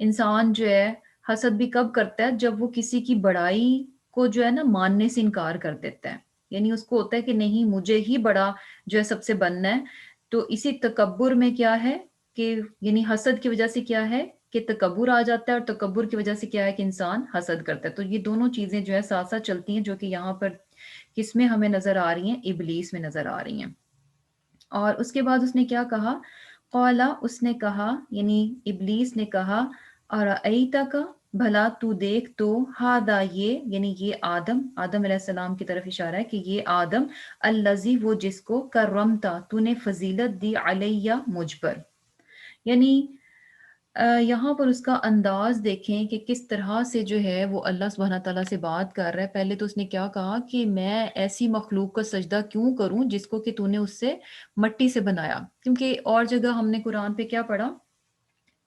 انسان جو ہے حسد بھی کب کرتا ہے؟ جب وہ کسی کی بڑائی کو جو ہے نا ماننے سے انکار کر دیتا ہے، یعنی اس کو ہوتا ہے کہ نہیں مجھے ہی بڑا جو ہے سب سے بننا ہے. تو اسی تکبر میں کیا ہے کہ یعنی حسد کی وجہ سے کیا ہے کہ تکبر آ جاتا ہے، اور تکبر کی وجہ سے کیا ہے کہ انسان حسد کرتا ہے. تو یہ دونوں چیزیں جو ہے ساتھ ساتھ چلتی ہیں، جو کہ یہاں پر کس میں ہمیں نظر آ رہی ہیں؟ ابلیس میں نظر آ رہی ہیں. اور اس کے بعد اس نے کیا کہا؟ قالا، اس نے کہا یعنی ابلیس نے کہا، ارأیتک، بھلا تو دیکھ تو، ہادا یہ یعنی یہ آدم، آدم علیہ السلام کی طرف اشارہ ہے کہ یہ آدم، الذی وہ جس کو، کرمتا تو نے فضیلت دی، علیہ مجھ پر. یعنی یہاں پر اس کا انداز دیکھیں کہ کس طرح سے جو ہے وہ اللہ سبحانہ تعالیٰ سے بات کر رہا ہے. پہلے تو اس نے کیا کہا کہ میں ایسی مخلوق کا سجدہ کیوں کروں جس کو کہ تو نے اس سے مٹی سے بنایا. کیونکہ اور جگہ ہم نے قرآن پہ کیا پڑھا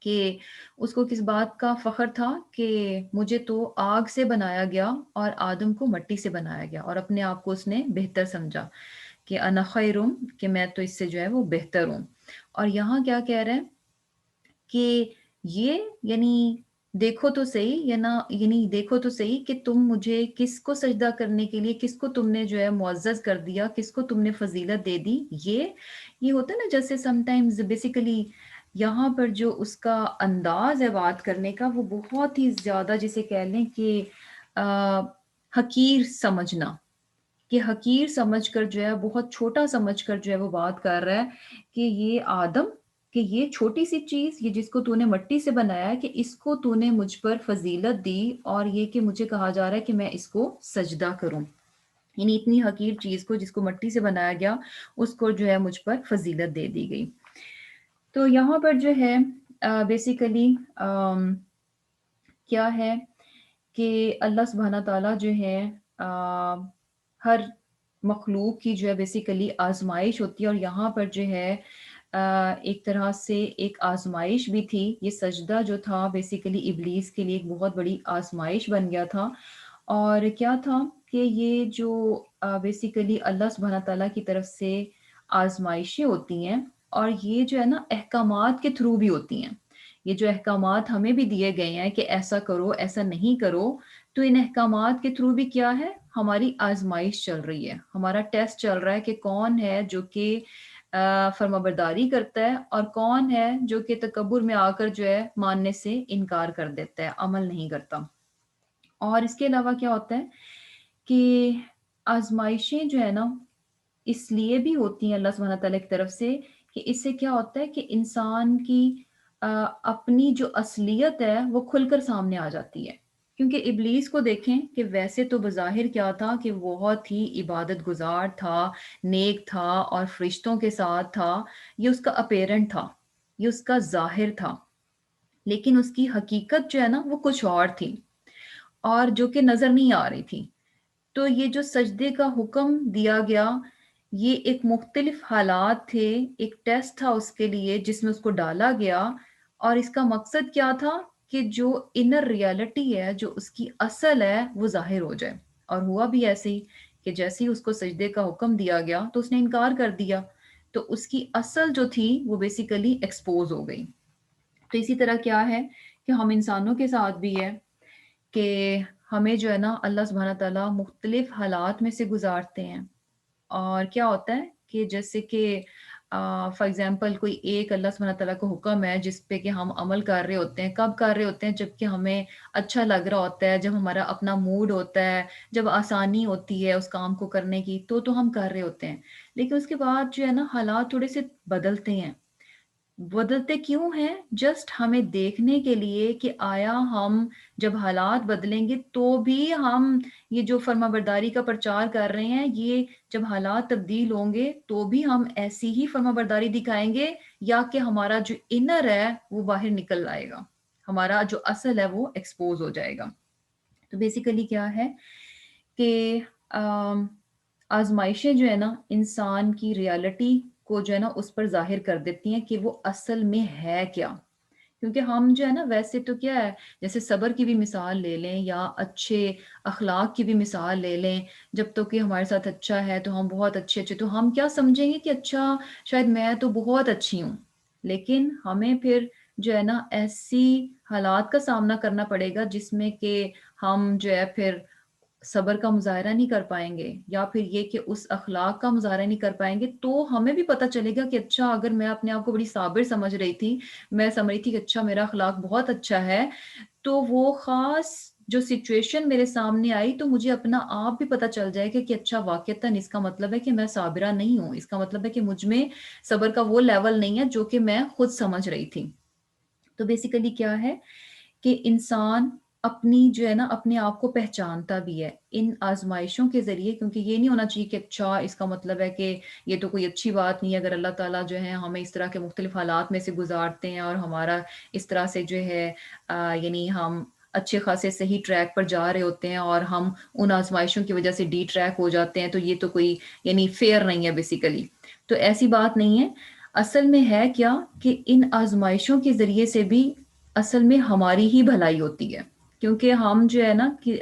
کہ اس کو کس بات کا فخر تھا کہ مجھے تو آگ سے بنایا گیا اور آدم کو مٹی سے بنایا گیا، اور اپنے آپ کو اس نے بہتر سمجھا کہ انا خیرم، کہ میں تو اس سے جو ہے وہ بہتر ہوں. اور یہاں کیا کہہ رہے ہیں کہ یہ یعنی دیکھو تو صحیح یا نہ، یعنی دیکھو تو صحیح کہ تم مجھے کس کو سجدہ کرنے کے لیے، کس کو تم نے جو ہے معزز کر دیا، کس کو تم نے فضیلت دے دی. یہ ہوتا ہے نا جیسے سم ٹائمز بیسیکلی یہاں پر جو اس کا انداز ہے بات کرنے کا وہ بہت ہی زیادہ جسے کہہ لیں کہ حقیر سمجھنا، کہ حقیر سمجھ کر جو ہے بہت چھوٹا سمجھ کر جو ہے وہ بات کر رہا ہے کہ یہ آدم، کہ یہ چھوٹی سی چیز، یہ جس کو تو نے مٹی سے بنایا ہے، کہ اس کو تو نے مجھ پر فضیلت دی، اور یہ کہ مجھے کہا جا رہا ہے کہ میں اس کو سجدہ کروں. یعنی اتنی حقیر چیز کو جس کو مٹی سے بنایا گیا اس کو جو ہے مجھ پر فضیلت دے دی گئی. تو یہاں پر جو ہے بیسیکلی کیا ہے کہ اللہ سبحانہ تعالیٰ جو ہے ہر مخلوق کی جو ہے بیسیکلی آزمائش ہوتی ہے، اور یہاں پر جو ہے ایک طرح سے ایک آزمائش بھی تھی. یہ سجدہ جو تھا بیسیکلی ابلیس کے لیے ایک بہت بڑی آزمائش بن گیا تھا. اور کیا تھا کہ یہ جو بیسیکلی اللہ سبحانہ تعالیٰ کی طرف سے آزمائشیں ہوتی ہیں، اور یہ جو ہے نا احکامات کے تھرو بھی ہوتی ہیں. یہ جو احکامات ہمیں بھی دیے گئے ہیں کہ ایسا کرو ایسا نہیں کرو، تو ان احکامات کے تھرو بھی کیا ہے؟ ہماری آزمائش چل رہی ہے، ہمارا ٹیسٹ چل رہا ہے کہ کون ہے جو کہ فرما برداری کرتا ہے، اور کون ہے جو کہ تکبر میں آ کر جو ہے ماننے سے انکار کر دیتا ہے، عمل نہیں کرتا. اور اس کے علاوہ کیا ہوتا ہے کہ آزمائشیں جو ہے نا اس لیے بھی ہوتی ہیں اللہ سبحانہ تعالیٰ کی طرف سے کہ اس سے کیا ہوتا ہے کہ انسان کی اپنی جو اصلیت ہے وہ کھل کر سامنے آ جاتی ہے. کیونکہ ابلیس کو دیکھیں کہ ویسے تو بظاہر کیا تھا کہ بہت ہی عبادت گزار تھا، نیک تھا، اور فرشتوں کے ساتھ تھا. یہ اس کا اپیرنٹ تھا، یہ اس کا ظاہر تھا، لیکن اس کی حقیقت جو ہے نا وہ کچھ اور تھی، اور جو کہ نظر نہیں آ رہی تھی. تو یہ جو سجدے کا حکم دیا گیا، یہ ایک مختلف حالات تھے، ایک ٹیسٹ تھا اس کے لیے جس میں اس کو ڈالا گیا. اور اس کا مقصد کیا تھا کہ جو انر ریالٹی ہے، جو اس کی اصل ہے، وہ ظاہر ہو جائے. اور ہوا بھی ایسے ہی کہ جیسے ہی اس کو سجدے کا حکم دیا گیا تو اس نے انکار کر دیا، تو اس کی اصل جو تھی وہ بیسیکلی ایکسپوز ہو گئی. تو اسی طرح کیا ہے کہ ہم انسانوں کے ساتھ بھی ہے کہ ہمیں جو ہے نا اللہ سبحانہ تعالیٰ مختلف حالات میں سے گزارتے ہیں. اور کیا ہوتا ہے کہ جیسے کہ فار ایگزامپل کوئی ایک اللہ سبحانہ تعالیٰ کا حکم ہے جس پہ کہ ہم عمل کر رہے ہوتے ہیں. کب کر رہے ہوتے ہیں؟ جب کہ ہمیں اچھا لگ رہا ہوتا ہے، جب ہمارا اپنا موڈ ہوتا ہے، جب آسانی ہوتی ہے اس کام کو کرنے کی، تو ہم کر رہے ہوتے ہیں. لیکن اس کے بعد جو ہے نا حالات تھوڑے سے بدلتے ہیں. بدلتے کیوں ہیں؟ جسٹ ہمیں دیکھنے کے لیے کہ آیا ہم جب حالات بدلیں گے تو بھی ہم یہ جو فرما برداری کا پرچار کر رہے ہیں، یہ جب حالات تبدیل ہوں گے تو بھی ہم ایسی ہی فرما برداری دکھائیں گے، یا کہ ہمارا جو انر ہے وہ باہر نکل آئے گا، ہمارا جو اصل ہے وہ ایکسپوز ہو جائے گا. تو بیسیکلی کیا ہے کہ آزمائشیں جو ہے نا انسان کی ریالٹی کو جو ہے نا اس پر ظاہر کر دیتی ہیں کہ وہ اصل میں ہے کیا. کیونکہ ہم جو ہے نا ویسے تو کیا ہے، جیسے صبر کی بھی مثال لے لیں یا اچھے اخلاق کی بھی مثال لے لیں. جب تو کہ ہمارے ساتھ اچھا ہے تو ہم بہت اچھے، تو ہم کیا سمجھیں گے کہ اچھا شاید میں تو بہت اچھی ہوں. لیکن ہمیں پھر جو ہے نا ایسی حالات کا سامنا کرنا پڑے گا جس میں کہ ہم جو ہے پھر صبر کا مظاہرہ نہیں کر پائیں گے، یا پھر یہ کہ اس اخلاق کا مظاہرہ نہیں کر پائیں گے، تو ہمیں بھی پتہ چلے گا کہ اچھا اگر میں اپنے آپ کو بڑی صابر سمجھ رہی تھی، میں سمجھ رہی تھی کہ اچھا میرا اخلاق بہت اچھا ہے، تو وہ خاص جو سچویشن میرے سامنے آئی تو مجھے اپنا آپ بھی پتہ چل جائے گا کہ اچھا واقعتاً اس کا مطلب ہے کہ میں صابرہ نہیں ہوں، اس کا مطلب ہے کہ مجھ میں صبر کا وہ لیول نہیں ہے جو کہ میں خود سمجھ رہی تھی۔ تو بیسیکلی کیا ہے کہ انسان اپنی جو ہے نا اپنے آپ کو پہچانتا بھی ہے ان آزمائشوں کے ذریعے، کیونکہ یہ نہیں ہونا چاہیے کہ اچھا اس کا مطلب ہے کہ یہ تو کوئی اچھی بات نہیں ہے اگر اللہ تعالیٰ جو ہے ہمیں اس طرح کے مختلف حالات میں سے گزارتے ہیں اور ہمارا اس طرح سے جو ہے یعنی ہم اچھے خاصے صحیح ٹریک پر جا رہے ہوتے ہیں اور ہم ان آزمائشوں کی وجہ سے ڈی ٹریک ہو جاتے ہیں، تو یہ تو کوئی یعنی فیئر نہیں ہے بیسیکلی۔ تو ایسی بات نہیں ہے، اصل میں ہے کیا کہ ان آزمائشوں کے ذریعے سے بھی اصل میں ہماری ہی بھلائی ہوتی ہے، کیونکہ ہم جو ہے نا کہ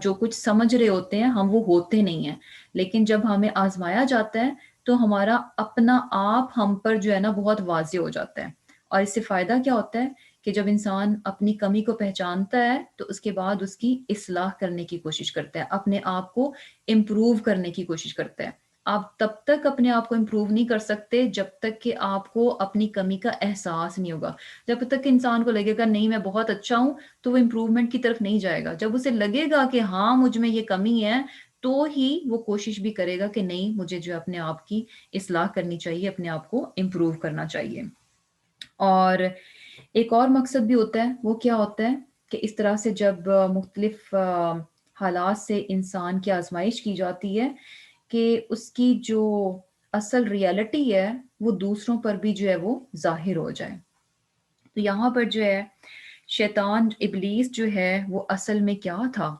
جو کچھ سمجھ رہے ہوتے ہیں ہم وہ ہوتے نہیں ہیں، لیکن جب ہمیں آزمایا جاتا ہے تو ہمارا اپنا آپ ہم پر جو ہے نا بہت واضح ہو جاتا ہے۔ اور اس سے فائدہ کیا ہوتا ہے کہ جب انسان اپنی کمی کو پہچانتا ہے تو اس کے بعد اس کی اصلاح کرنے کی کوشش کرتا ہے، اپنے آپ کو امپروو کرنے کی کوشش کرتا ہے۔ آپ تب تک اپنے آپ کو امپروو نہیں کر سکتے جب تک کہ آپ کو اپنی کمی کا احساس نہیں ہوگا۔ جب تک انسان کو لگے گا نہیں میں بہت اچھا ہوں تو وہ امپروومنٹ کی طرف نہیں جائے گا، جب اسے لگے گا کہ ہاں مجھ میں یہ کمی ہے تو ہی وہ کوشش بھی کرے گا کہ نہیں مجھے جو اپنے آپ کی اصلاح کرنی چاہیے، اپنے آپ کو امپروو کرنا چاہیے۔ اور ایک اور مقصد بھی ہوتا ہے، وہ کیا ہوتا ہے کہ اس طرح سے جب مختلف حالات سے انسان کی آزمائش کی جاتی ہے کہ اس کی جو اصل ریالٹی ہے وہ دوسروں پر بھی جو ہے وہ ظاہر ہو جائے۔ تو یہاں پر جو ہے شیطان ابلیس جو ہے وہ اصل میں کیا تھا،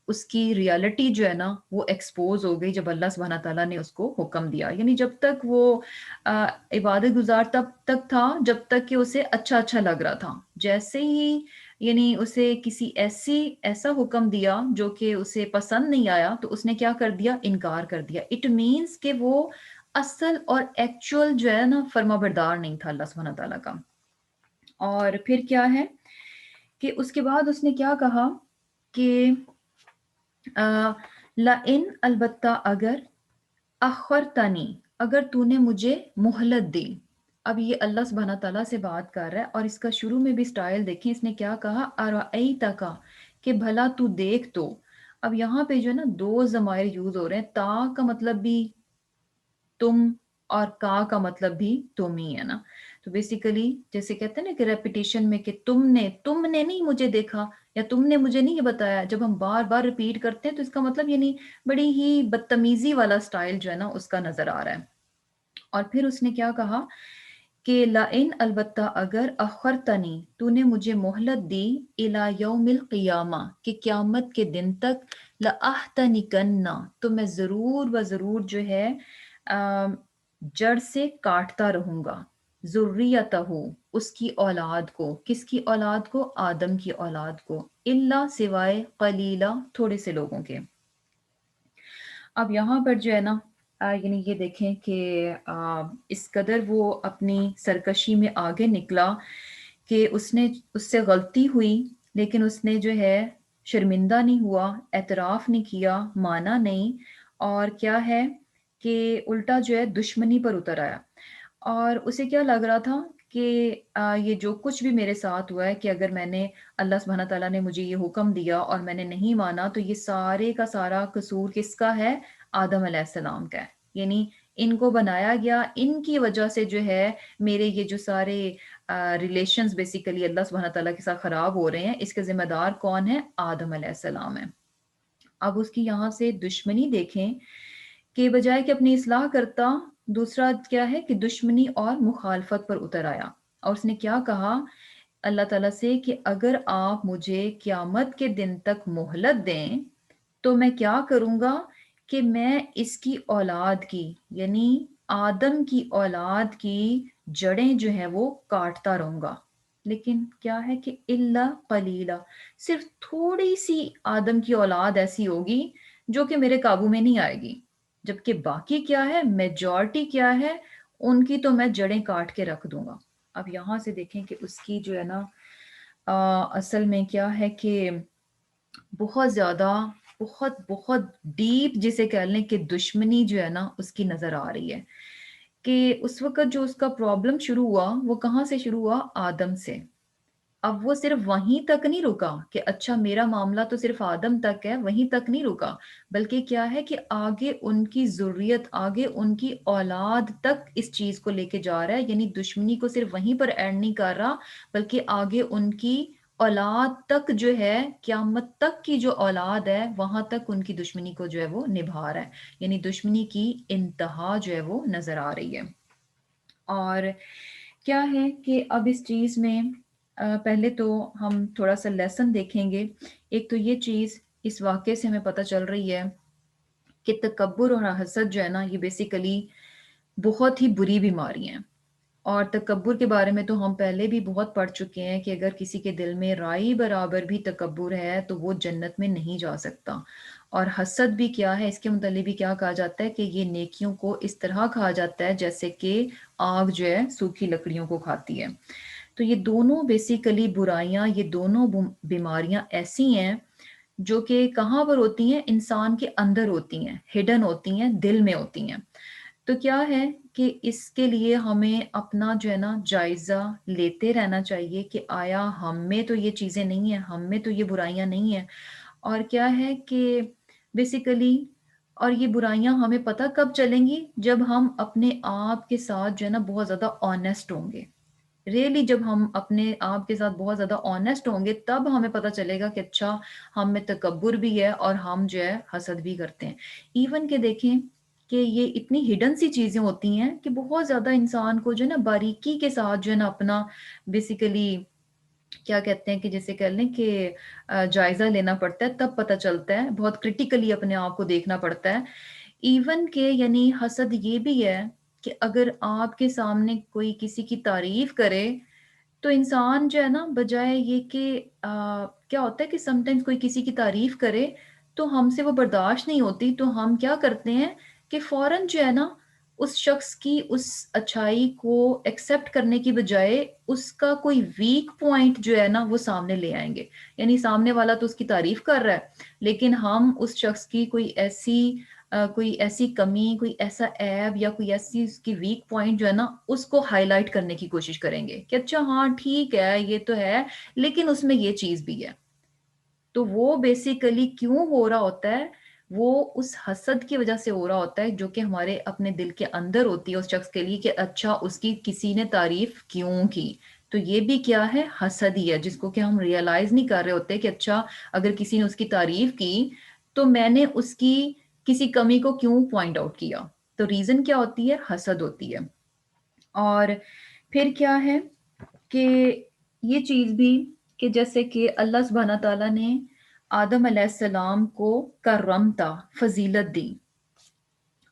اس کی ریالٹی جو ہے نا وہ ایکسپوز ہو گئی جب اللہ سبحانہ تعالیٰ نے اس کو حکم دیا۔ یعنی جب تک وہ عبادت گزار تب تک تھا جب تک کہ اسے اچھا اچھا لگ رہا تھا، جیسے ہی یعنی اسے کسی ایسا حکم دیا جو کہ اسے پسند نہیں آیا تو اس نے کیا کر دیا، انکار کر دیا۔ اٹ مینس کہ وہ اصل اور ایکچوئل جو ہے نا فرما بردار نہیں تھا اللہ سبحانہ تعالیٰ کا۔ اور پھر کیا ہے کہ اس کے بعد اس نے کیا کہا کہ لَإِنْ البتہ اگر اخرتنی، اگر تو نے مجھے مہلت دی۔ اب یہ اللہ سبحانہ تعالیٰ سے بات کر رہا ہے اور اس کا شروع میں بھی سٹائل دیکھیں، اس نے کیا کہا، ارأیتک، کہ بھلا تو دیکھ تو۔ اب یہاں پہ جو ہے نا دو ضمائر یوز ہو رہے ہیں، تا کا مطلب بھی تم اور کا مطلب بھی تم ہی ہے نا۔ تو بیسیکلی جیسے کہتے ہیں نا کہ ریپیٹیشن میں کہ تم نے نہیں مجھے دیکھا یا تم نے مجھے نہیں یہ بتایا، جب ہم بار بار ریپیٹ کرتے ہیں تو اس کا مطلب یعنی بڑی ہی بدتمیزی والا سٹائل جو ہے نا اس کا نظر آ رہا ہے۔ اور پھر اس نے کیا کہا کہ لئن البتہ اگر اخرتنی، تو نے مجھے مہلت دی، الی یوم القیامہ، کہ قیامت کے دن تک، لأحتنکن، تو میں ضرور و ضرور جو ہے جڑ سے کاٹتا رہوں گا، ذریتہ، اس کی اولاد کو، کس کی اولاد کو، آدم کی اولاد کو، الا سوائے قلیلہ، تھوڑے سے لوگوں کے۔ اب یہاں پر جو ہے نا یعنی یہ دیکھیں کہ اس قدر وہ اپنی سرکشی میں آگے نکلا کہ اس سے غلطی ہوئی، لیکن اس نے جو ہے شرمندہ نہیں ہوا، اعتراف نہیں کیا، مانا نہیں، اور کیا ہے کہ الٹا جو ہے دشمنی پر اتر آیا۔ اور اسے کیا لگ رہا تھا کہ یہ جو کچھ بھی میرے ساتھ ہوا ہے، کہ اگر میں نے اللہ سبحانہ تعالیٰ نے مجھے یہ حکم دیا اور میں نے نہیں مانا تو یہ سارے کا سارا قصور کس کا ہے، آدم علیہ السلام کا ہے۔ یعنی ان کو بنایا گیا، ان کی وجہ سے جو ہے میرے یہ جو سارے ریلیشنز بیسیکلی اللہ سبحانہ تعالیٰ کے ساتھ خراب ہو رہے ہیں، اس کے ذمہ دار کون ہے، آدم علیہ السلام ہے۔ اب اس کی یہاں سے دشمنی دیکھیں کہ بجائے کہ اپنی اصلاح کرتا، دوسرا کیا ہے کہ دشمنی اور مخالفت پر اتر آیا۔ اور اس نے کیا کہا اللہ تعالیٰ سے کہ اگر آپ مجھے قیامت کے دن تک مہلت دیں تو میں کیا کروں گا کہ میں اس کی اولاد کی، یعنی آدم کی اولاد کی جڑیں جو ہیں وہ کاٹتا رہوں گا۔ لیکن کیا ہے کہ الا قلیلا، صرف تھوڑی سی آدم کی اولاد ایسی ہوگی جو کہ میرے قابو میں نہیں آئے گی، جبکہ باقی کیا ہے، میجورٹی کیا ہے، ان کی تو میں جڑیں کاٹ کے رکھ دوں گا۔ اب یہاں سے دیکھیں کہ اس کی جو ہے نا اصل میں کیا ہے کہ بہت زیادہ، بہت بہت ڈیپ جسے کہہ لیں کہ دشمنی جو ہے نا اس کی نظر آ رہی ہے، کہ اس وقت جو اس کا پرابلم شروع ہوا وہ کہاں سے شروع ہوا؟ آدم سے۔ اب وہ صرف وہیں تک نہیں رکا کہ اچھا میرا معاملہ تو صرف آدم تک ہے، وہیں تک نہیں رکا، بلکہ کیا ہے کہ آگے ان کی ذریت، آگے ان کی اولاد تک اس چیز کو لے کے جا رہا ہے، یعنی دشمنی کو صرف وہیں پر اینڈ نہیں کر رہا، بلکہ آگے ان کی اولاد تک جو ہے، قیامت تک کی جو اولاد ہے وہاں تک ان کی دشمنی کو جو ہے وہ نبھا رہا ہے، یعنی دشمنی کی انتہا جو ہے وہ نظر آ رہی ہے۔ اور کیا ہے کہ اب اس چیز میں پہلے تو ہم تھوڑا سا لیسن دیکھیں گے۔ ایک تو یہ چیز اس واقعے سے ہمیں پتہ چل رہی ہے کہ تکبر اور حسد جو ہے نا یہ بیسیکلی بہت ہی بری بیماری ہیں، اور تکبر کے بارے میں تو ہم پہلے بھی بہت پڑھ چکے ہیں کہ اگر کسی کے دل میں رائی برابر بھی تکبر ہے تو وہ جنت میں نہیں جا سکتا۔ اور حسد بھی کیا ہے، اس کے متعلق بھی کیا کہا جاتا ہے کہ یہ نیکیوں کو اس طرح کہا جاتا ہے جیسے کہ آگ جو ہے سوکھی لکڑیوں کو کھاتی ہے۔ تو یہ دونوں بیسیکلی برائیاں، یہ دونوں بیماریاں ایسی ہیں جو کہ کہاں پر ہوتی ہیں؟ انسان کے اندر ہوتی ہیں، ہڈن ہوتی ہیں، دل میں ہوتی ہیں۔ تو کیا ہے کہ اس کے لیے ہمیں اپنا جو ہے نا جائزہ لیتے رہنا چاہیے کہ آیا ہم میں تو یہ چیزیں نہیں ہیں، ہم میں تو یہ برائیاں نہیں ہیں۔ اور کیا ہے کہ بیسیکلی، اور یہ برائیاں ہمیں پتہ کب چلیں گی؟ جب ہم اپنے آپ کے ساتھ جو ہے نا بہت زیادہ آنیسٹ ہوں گے۔ ریئلی جب ہم اپنے آپ کے ساتھ بہت زیادہ آنیسٹ ہوں گے تب ہمیں پتہ چلے گا کہ اچھا ہم میں تکبر بھی ہے اور ہم جو ہے حسد بھی کرتے ہیں۔ ایون کہ دیکھیں کہ یہ اتنی ہڈن سی چیزیں ہوتی ہیں کہ بہت زیادہ انسان کو جو ہے نا باریکی کے ساتھ جو ہے نا اپنا بیسیکلی کیا کہتے ہیں کہ جیسے کہہ لیں کہ جائزہ لینا پڑتا ہے، تب پتہ چلتا ہے، بہت کرٹیکلی اپنے آپ کو دیکھنا پڑتا ہے۔ ایون کہ یعنی حسد یہ بھی ہے کہ اگر آپ کے سامنے کوئی کسی کی تعریف کرے تو انسان جو ہے نا بجائے یہ کہ کیا ہوتا ہے کہ سم ٹائمز کوئی کسی کی تعریف کرے تو ہم سے وہ برداشت نہیں ہوتی، تو ہم کیا کرتے ہیں کہ فوراً جو ہے نا اس شخص کی اس اچھائی کو ایکسپٹ کرنے کی بجائے اس کا کوئی ویک پوائنٹ جو ہے نا وہ سامنے لے آئیں گے۔ یعنی سامنے والا تو اس کی تعریف کر رہا ہے لیکن ہم اس شخص کی کوئی ایسی کمی، کوئی ایسا عیب یا کوئی ایسی اس کی ویک پوائنٹ جو ہے نا اس کو ہائی لائٹ کرنے کی کوشش کریں گے کہ اچھا ہاں ٹھیک ہے یہ تو ہے لیکن اس میں یہ چیز بھی ہے۔ تو وہ بیسیکلی کیوں ہو رہا ہوتا ہے؟ وہ اس حسد کی وجہ سے ہو رہا ہوتا ہے جو کہ ہمارے اپنے دل کے اندر ہوتی ہے اس شخص کے لیے کہ اچھا اس کی کسی نے تعریف کیوں کی۔ تو یہ بھی کیا ہے؟ حسد ہی ہے، جس کو کہ ہم ریئلائز نہیں کر رہے ہوتے کہ اچھا اگر کسی نے اس کی تعریف کی تو میں نے اس کی کسی کمی کو کیوں پوائنٹ آؤٹ کیا۔ تو ریزن کیا ہوتی ہے؟ حسد ہوتی ہے۔ اور پھر کیا ہے کہ یہ چیز بھی کہ جیسے کہ اللہ سبحانہ تعالیٰ نے آدم علیہ السلام کو کرمتا، فضیلت دی۔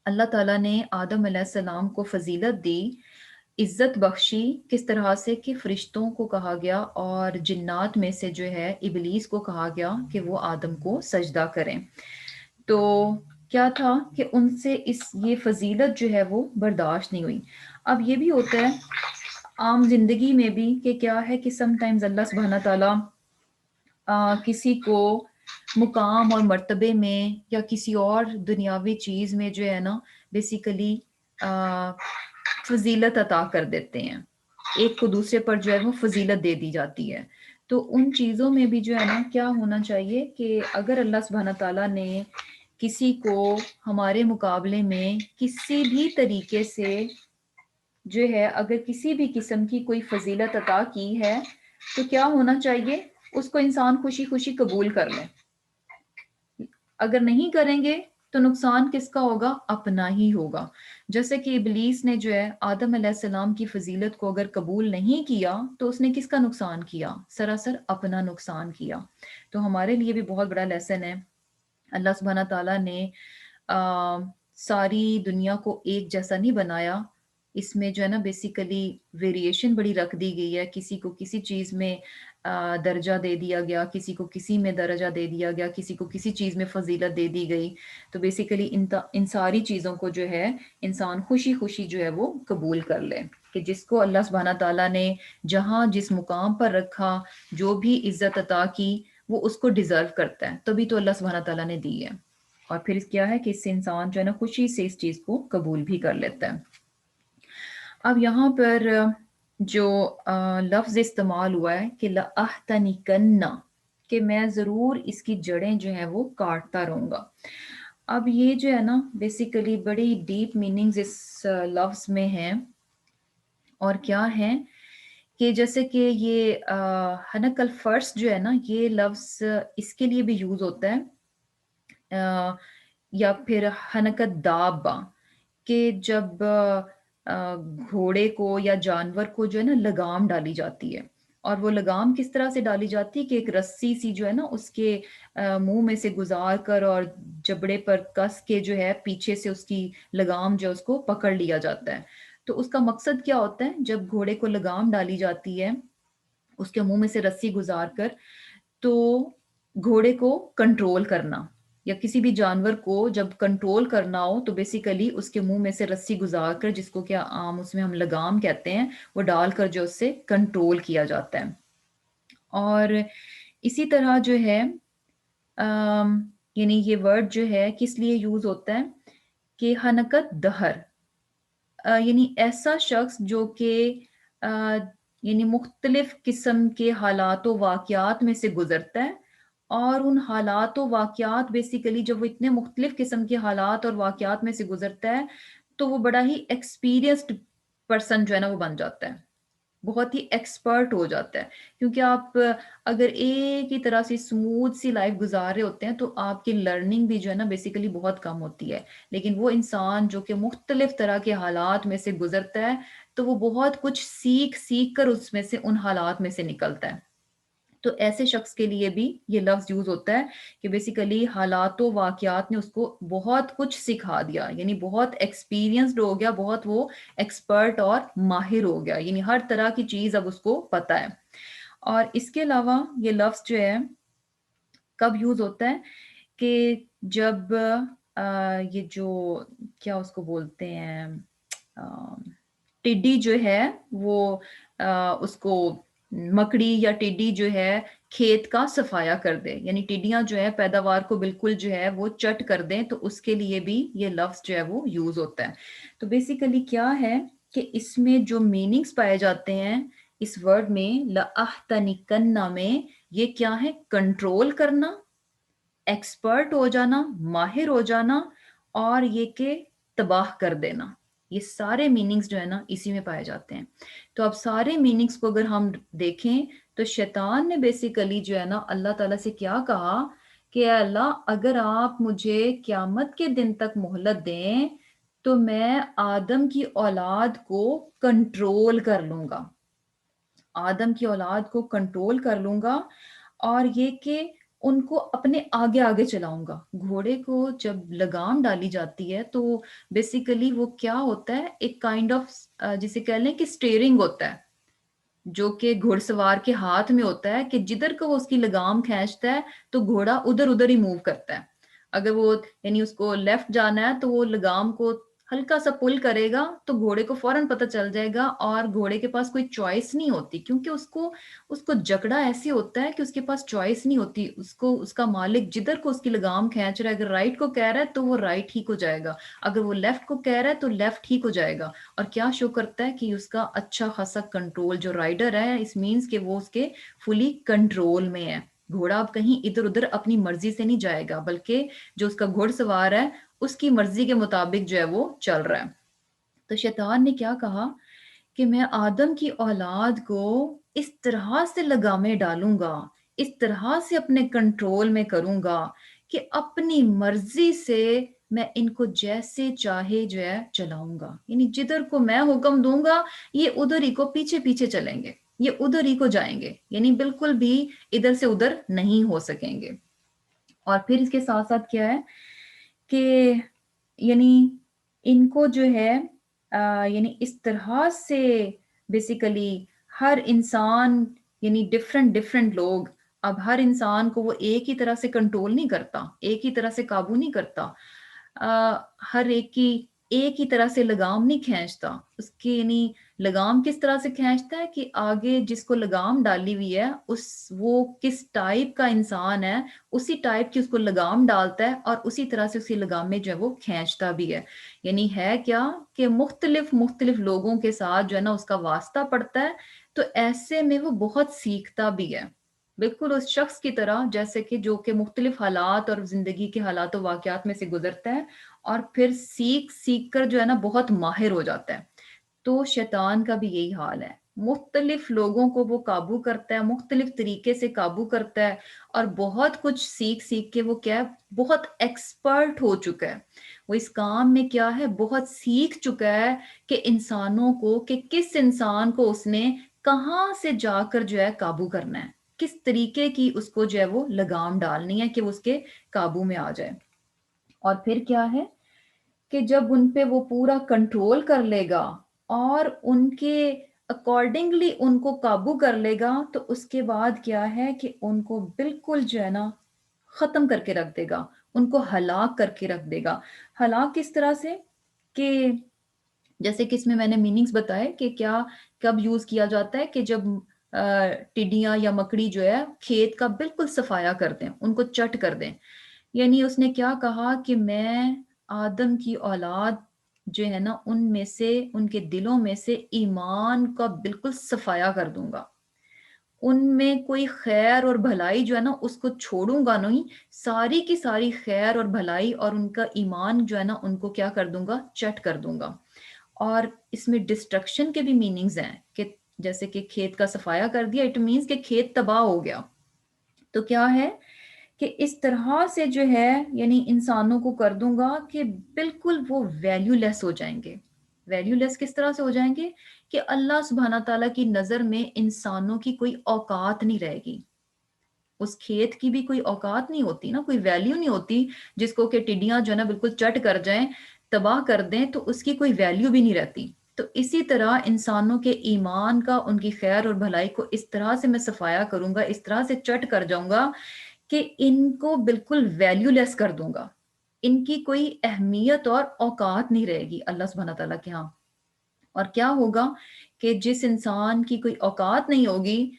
اللہ تعالیٰ نے آدم علیہ السلام کو فضیلت دی، عزت بخشی، کس طرح سے کہ فرشتوں کو کہا گیا اور جنات میں سے جو ہے ابلیس کو کہا گیا کہ وہ آدم کو سجدہ کریں۔ تو کیا تھا کہ ان سے یہ فضیلت جو ہے وہ برداشت نہیں ہوئی۔ اب یہ بھی ہوتا ہے عام زندگی میں بھی کہ کیا ہے کہ سم ٹائمز اللہ سبحانہ تعالیٰ کسی کو مقام اور مرتبے میں یا کسی اور دنیاوی چیز میں جو ہے نا بیسیکلی فضیلت عطا کر دیتے ہیں، ایک کو دوسرے پر جو ہے وہ فضیلت دے دی جاتی ہے۔ تو ان چیزوں میں بھی جو ہے نا کیا ہونا چاہیے کہ اگر اللہ سبحانہ تعالیٰ نے کسی کو ہمارے مقابلے میں کسی بھی طریقے سے جو ہے اگر کسی بھی قسم کی کوئی فضیلت عطا کی ہے تو کیا ہونا چاہیے؟ اس کو انسان خوشی خوشی قبول کر لے۔ اگر نہیں کریں گے تو نقصان کس کا ہوگا؟ اپنا ہی ہوگا۔ جیسے کہ ابلیس نے جو ہے آدم علیہ السلام کی فضیلت کو اگر قبول نہیں کیا تو اس نے کس کا نقصان کیا؟ سراسر اپنا نقصان کیا۔ تو ہمارے لیے بھی بہت بڑا لیسن ہے۔ اللہ سبحانہ تعالیٰ نے ساری دنیا کو ایک جیسا نہیں بنایا، اس میں جو ہے نا بیسیکلی ویریشن بڑی رکھ دی گئی ہے، کسی کو کسی چیز میں درجہ دے دیا گیا، کسی کو کسی میں درجہ دے دیا گیا، کسی کو کسی چیز میں فضیلت دے دی گئی. تو بیسیکلی ان ساری چیزوں کو جو ہے انسان خوشی خوشی جو ہے وہ قبول کر لے، کہ جس کو اللہ سبحانہ تعالیٰ نے جہاں جس مقام پر رکھا، جو بھی عزت عطا کی، وہ اس کو ڈیزرو کرتا ہے، تبھی تو اللہ سبحانہ تعالیٰ نے دی ہے. اور پھر کیا ہے کہ اس سے انسان جو ہے نا خوشی سے اس چیز کو قبول بھی کر لیتا ہے. اب یہاں پر جو لفظ استعمال ہوا ہے کہ لَأَحْتَنِكَنَّ، کہ میں ضرور اس کی جڑیں جو ہیں وہ کاٹتا رہوں گا. اب یہ جو ہے نا بیسیکلی بڑی ڈیپ میننگز اس لفظ میں ہیں. اور کیا ہے کہ جیسے کہ یہ حنک الفرس جو ہے نا، یہ لفظ اس کے لیے بھی یوز ہوتا ہے، یا پھر حنکت دابہ، کہ جب گھوڑے کو یا جانور کو جو ہے نا لگام ڈالی جاتی ہے. اور وہ لگام کس طرح سے ڈالی جاتی ہے کہ ایک رسی سی جو ہے نا اس کے منہ میں سے گزار کر اور جبڑے پر کس کے جو ہے پیچھے سے اس کی لگام جو ہے اس کو پکڑ لیا جاتا ہے. تو اس کا مقصد کیا ہوتا ہے؟ جب گھوڑے کو لگام ڈالی جاتی ہے اس کے منہ میں سے رسی گزار کر، تو گھوڑے کو کنٹرول کرنا، یا کسی بھی جانور کو جب کنٹرول کرنا ہو تو بیسیکلی اس کے منہ میں سے رسی گزار کر، جس کو کیا عام اس میں ہم لگام کہتے ہیں، وہ ڈال کر جو اس سے کنٹرول کیا جاتا ہے. اور اسی طرح جو ہے یعنی یہ ورڈ جو ہے کس لیے یوز ہوتا ہے کہ حنکت دہر، یعنی ایسا شخص جو کہ یعنی مختلف قسم کے حالات و واقعات میں سے گزرتا ہے، اور ان حالات و واقعات بیسیکلی جب وہ اتنے مختلف قسم کے حالات اور واقعات میں سے گزرتا ہے تو وہ بڑا ہی ایکسپیرینسڈ پرسن جو ہے نا وہ بن جاتا ہے، بہت ہی ایکسپرٹ ہو جاتا ہے. کیونکہ آپ اگر ایک ہی طرح سے سموتھ سی لائف گزار رہے ہوتے ہیں تو آپ کی لرننگ بھی جو ہے نا بیسیکلی بہت کم ہوتی ہے. لیکن وہ انسان جو کہ مختلف طرح کے حالات میں سے گزرتا ہے تو وہ بہت کچھ سیکھ سیکھ کر اس میں سے ان حالات میں سے نکلتا ہے. تو ایسے شخص کے لیے بھی یہ لفظ یوز ہوتا ہے کہ بیسیکلی حالات و واقعات نے اس کو بہت کچھ سکھا دیا، یعنی بہت ایکسپیرینسڈ ہو گیا، بہت وہ ایکسپرٹ اور ماہر ہو گیا، یعنی ہر طرح کی چیز اب اس کو پتہ ہے. اور اس کے علاوہ یہ لفظ جو ہے کب یوز ہوتا ہے کہ جب یہ جو کیا اس کو بولتے ہیں ٹڈی جو ہے وہ اس کو مکڑی یا ٹڈی جو ہے کھیت کا صفایا کر دے، یعنی ٹڈیاں جو ہے پیداوار کو بالکل جو ہے وہ چٹ کر دیں، تو اس کے لیے بھی یہ لفظ جو ہے وہ یوز ہوتا ہے. تو بیسیکلی کیا ہے کہ اس میں جو میننگز پائے جاتے ہیں اس ورڈ میں لَأَحْتَنِكَنَّ میں، یہ کیا ہے؟ کنٹرول کرنا، ایکسپرٹ ہو جانا، ماہر ہو جانا، اور یہ کہ تباہ کر دینا. یہ سارے میننگز جو ہے نا اسی میں پائے جاتے ہیں. تو اب سارے میننگز کو اگر ہم دیکھیں تو شیطان نے بیسیکلی جو ہے نا اللہ تعالیٰ سے کیا کہا کہ اے اللہ اگر آپ مجھے قیامت کے دن تک مہلت دیں تو میں آدم کی اولاد کو کنٹرول کر لوں گا، آدم کی اولاد کو کنٹرول کر لوں گا، اور یہ کہ ان کو اپنے آگے آگے چلاؤں گا. گھوڑے کو جب لگام ڈالی جاتی ہے تو بیسیکلی وہ کیا ہوتا ہے، ایک کائنڈ آف جسے کہہ لیں کہ اسٹیئرنگ ہوتا ہے، جو کہ گھڑ سوار کے ہاتھ میں ہوتا ہے، کہ جدھر کو وہ اس کی لگام کھینچتا ہے تو گھوڑا ادھر ادھر ہی موو کرتا ہے. اگر وہ یعنی اس کو لیفٹ جانا ہے تو وہ لگام کو ہلکا سا پل کرے گا تو گھوڑے کو فوراً پتہ چل جائے گا، اور گھوڑے کے پاس کوئی چوائس نہیں ہوتی، کیونکہ اس کو جکڑا ایسے ہوتا ہے کہ اس کے پاس چوائس نہیں ہوتی. اس کو اس کا مالک جدھر کو اس کی لگام کھینچ رہا ہے، اگر رائٹ کو کہہ رہا ہے تو وہ رائٹ ہی کو جائے گا، اگر وہ لیفٹ کو کہہ رہا ہے تو لیفٹ ہی کو جائے گا. اور کیا شو کرتا ہے کہ اس کا اچھا خاصا کنٹرول، جو رائڈر ہے اس مینس کہ وہ اس کے فلی کنٹرول میں ہے. گھوڑا اب کہیں ادھر ادھر اپنی مرضی سے نہیں جائے گا، بلکہ جو اس کا گھڑ سوار ہے اس کی مرضی کے مطابق جو ہے وہ چل رہا ہے. تو شیطان نے کیا کہا کہ میں آدم کی اولاد کو اس طرح سے لگامیں ڈالوں گا، اس طرح سے اپنے کنٹرول میں کروں گا کہ اپنی مرضی سے میں ان کو جیسے چاہے جو ہے چلاؤں گا. یعنی جدھر کو میں حکم دوں گا یہ ادھر ہی کو پیچھے پیچھے چلیں گے، یہ ادھر ہی کو جائیں گے، یعنی بالکل بھی ادھر سے ادھر نہیں ہو سکیں گے. اور پھر اس کے ساتھ ساتھ کیا ہے کہ یعنی ان کو جو ہے یعنی اس طرح سے بیسیکلی ہر انسان یعنی ڈفرینٹ ڈفرینٹ لوگ. اب ہر انسان کو وہ ایک ہی طرح سے کنٹرول نہیں کرتا، ایک ہی طرح سے قابو نہیں کرتا، ہر ایک کی ایک ہی طرح سے لگام نہیں کھینچتا. اس کی یعنی لگام کس طرح سے کھینچتا ہے کہ آگے جس کو لگام ڈالی ہوئی ہے اس وہ کس ٹائپ کا انسان ہے، اسی ٹائپ کی اس کو لگام ڈالتا ہے اور اسی طرح سے اسی لگام میں جو ہے وہ کھینچتا بھی ہے. یعنی ہے کیا کہ مختلف مختلف لوگوں کے ساتھ جو ہے نا اس کا واسطہ پڑتا ہے، تو ایسے میں وہ بہت سیکھتا بھی ہے. بالکل اس شخص کی طرح جیسے کہ جو کہ مختلف حالات اور زندگی کے حالات و واقعات میں سے گزرتا ہے اور پھر سیکھ سیکھ کر جو ہے نا بہت ماہر ہو جاتا ہے. تو شیطان کا بھی یہی حال ہے، مختلف لوگوں کو وہ قابو کرتا ہے، مختلف طریقے سے قابو کرتا ہے اور بہت کچھ سیکھ سیکھ کے وہ کیا ہے بہت ایکسپرٹ ہو چکا ہے. وہ اس کام میں کیا ہے بہت سیکھ چکا ہے کہ انسانوں کو، کہ کس انسان کو اس نے کہاں سے جا کر جو ہے قابو کرنا ہے، کس طریقے کی اس کو جو ہے وہ لگام ڈالنی ہے کہ وہ اس کے قابو میں آ جائے. اور پھر کیا ہے کہ جب ان پہ وہ پورا کنٹرول کر لے گا اور ان کے اکارڈنگلی ان کو قابو کر لے گا، تو اس کے بعد کیا ہے کہ ان کو بالکل جو ہے نا ختم کر کے رکھ دے گا، ان کو ہلاک کر کے رکھ دے گا. ہلاک کس طرح سے کہ جیسے کہ اس میں نے میننگز بتائے کہ کیا کب یوز کیا جاتا ہے کہ جب ٹڈیاں یا مکڑی جو ہے کھیت کا بالکل صفایا کر دیں، ان کو چٹ کر دیں. یعنی اس نے کیا کہا کہ میں آدم کی اولاد جو ہے نا ان میں سے، ان کے دلوں میں سے ایمان کا بالکل صفایا کر دوں گا، ان میں کوئی خیر اور بھلائی جو ہے نا اس کو چھوڑوں گا نہیں، ساری کی ساری خیر اور بھلائی اور ان کا ایمان جو ہے نا ان کو کیا کر دوں گا، چٹ کر دوں گا. اور اس میں ڈسٹرکشن کے بھی میننگز ہیں کہ جیسے کہ کھیت کا صفایا کر دیا، اٹ مینز کہ کھیت تباہ ہو گیا. تو کیا ہے کہ اس طرح سے جو ہے یعنی انسانوں کو کر دوں گا کہ بالکل وہ ویلیو لیس ہو جائیں گے. ویلیو لیس کس طرح سے ہو جائیں گے کہ اللہ سبحانہ تعالیٰ کی نظر میں انسانوں کی کوئی اوقات نہیں رہے گی. اس کھیت کی بھی کوئی اوقات نہیں ہوتی نا، کوئی ویلیو نہیں ہوتی جس کو کہ ٹڈیاں جو ہے نا بالکل چٹ کر جائیں، تباہ کر دیں، تو اس کی کوئی ویلیو بھی نہیں رہتی. تو اسی طرح انسانوں کے ایمان کا، ان کی خیر اور بھلائی کو اس طرح سے میں صفایا کروں گا، اس طرح سے چٹ کر جاؤں گا کہ ان کو بالکل ویلیو لیس کر دوں گا، ان کی کوئی اہمیت اور اوقات نہیں رہے گی اللہ سبحانہ تعالیٰ کے ہاں. اور کیا ہوگا کہ جس انسان کی کوئی اوقات نہیں ہوگی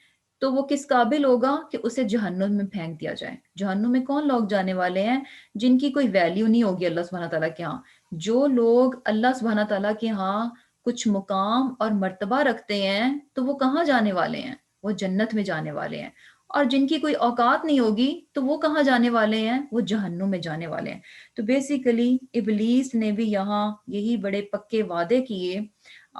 تو وہ کس قابل ہوگا کہ اسے جہنم میں پھینک دیا جائے. جہنم میں کون لوگ جانے والے ہیں؟ جن کی کوئی ویلیو نہیں ہوگی اللہ سبحانہ تعالیٰ کے ہاں. جو لوگ اللہ سبحانہ تعالیٰ کے ہاں کچھ مقام اور مرتبہ رکھتے ہیں تو وہ کہاں جانے والے ہیں؟ وہ جنت میں جانے والے ہیں. اور جن کی کوئی اوقات نہیں ہوگی تو وہ کہاں جانے والے ہیں؟ وہ جہنم میں جانے والے ہیں. تو بیسیکلی ابلیس نے بھی یہاں یہی بڑے پکے وعدے کیے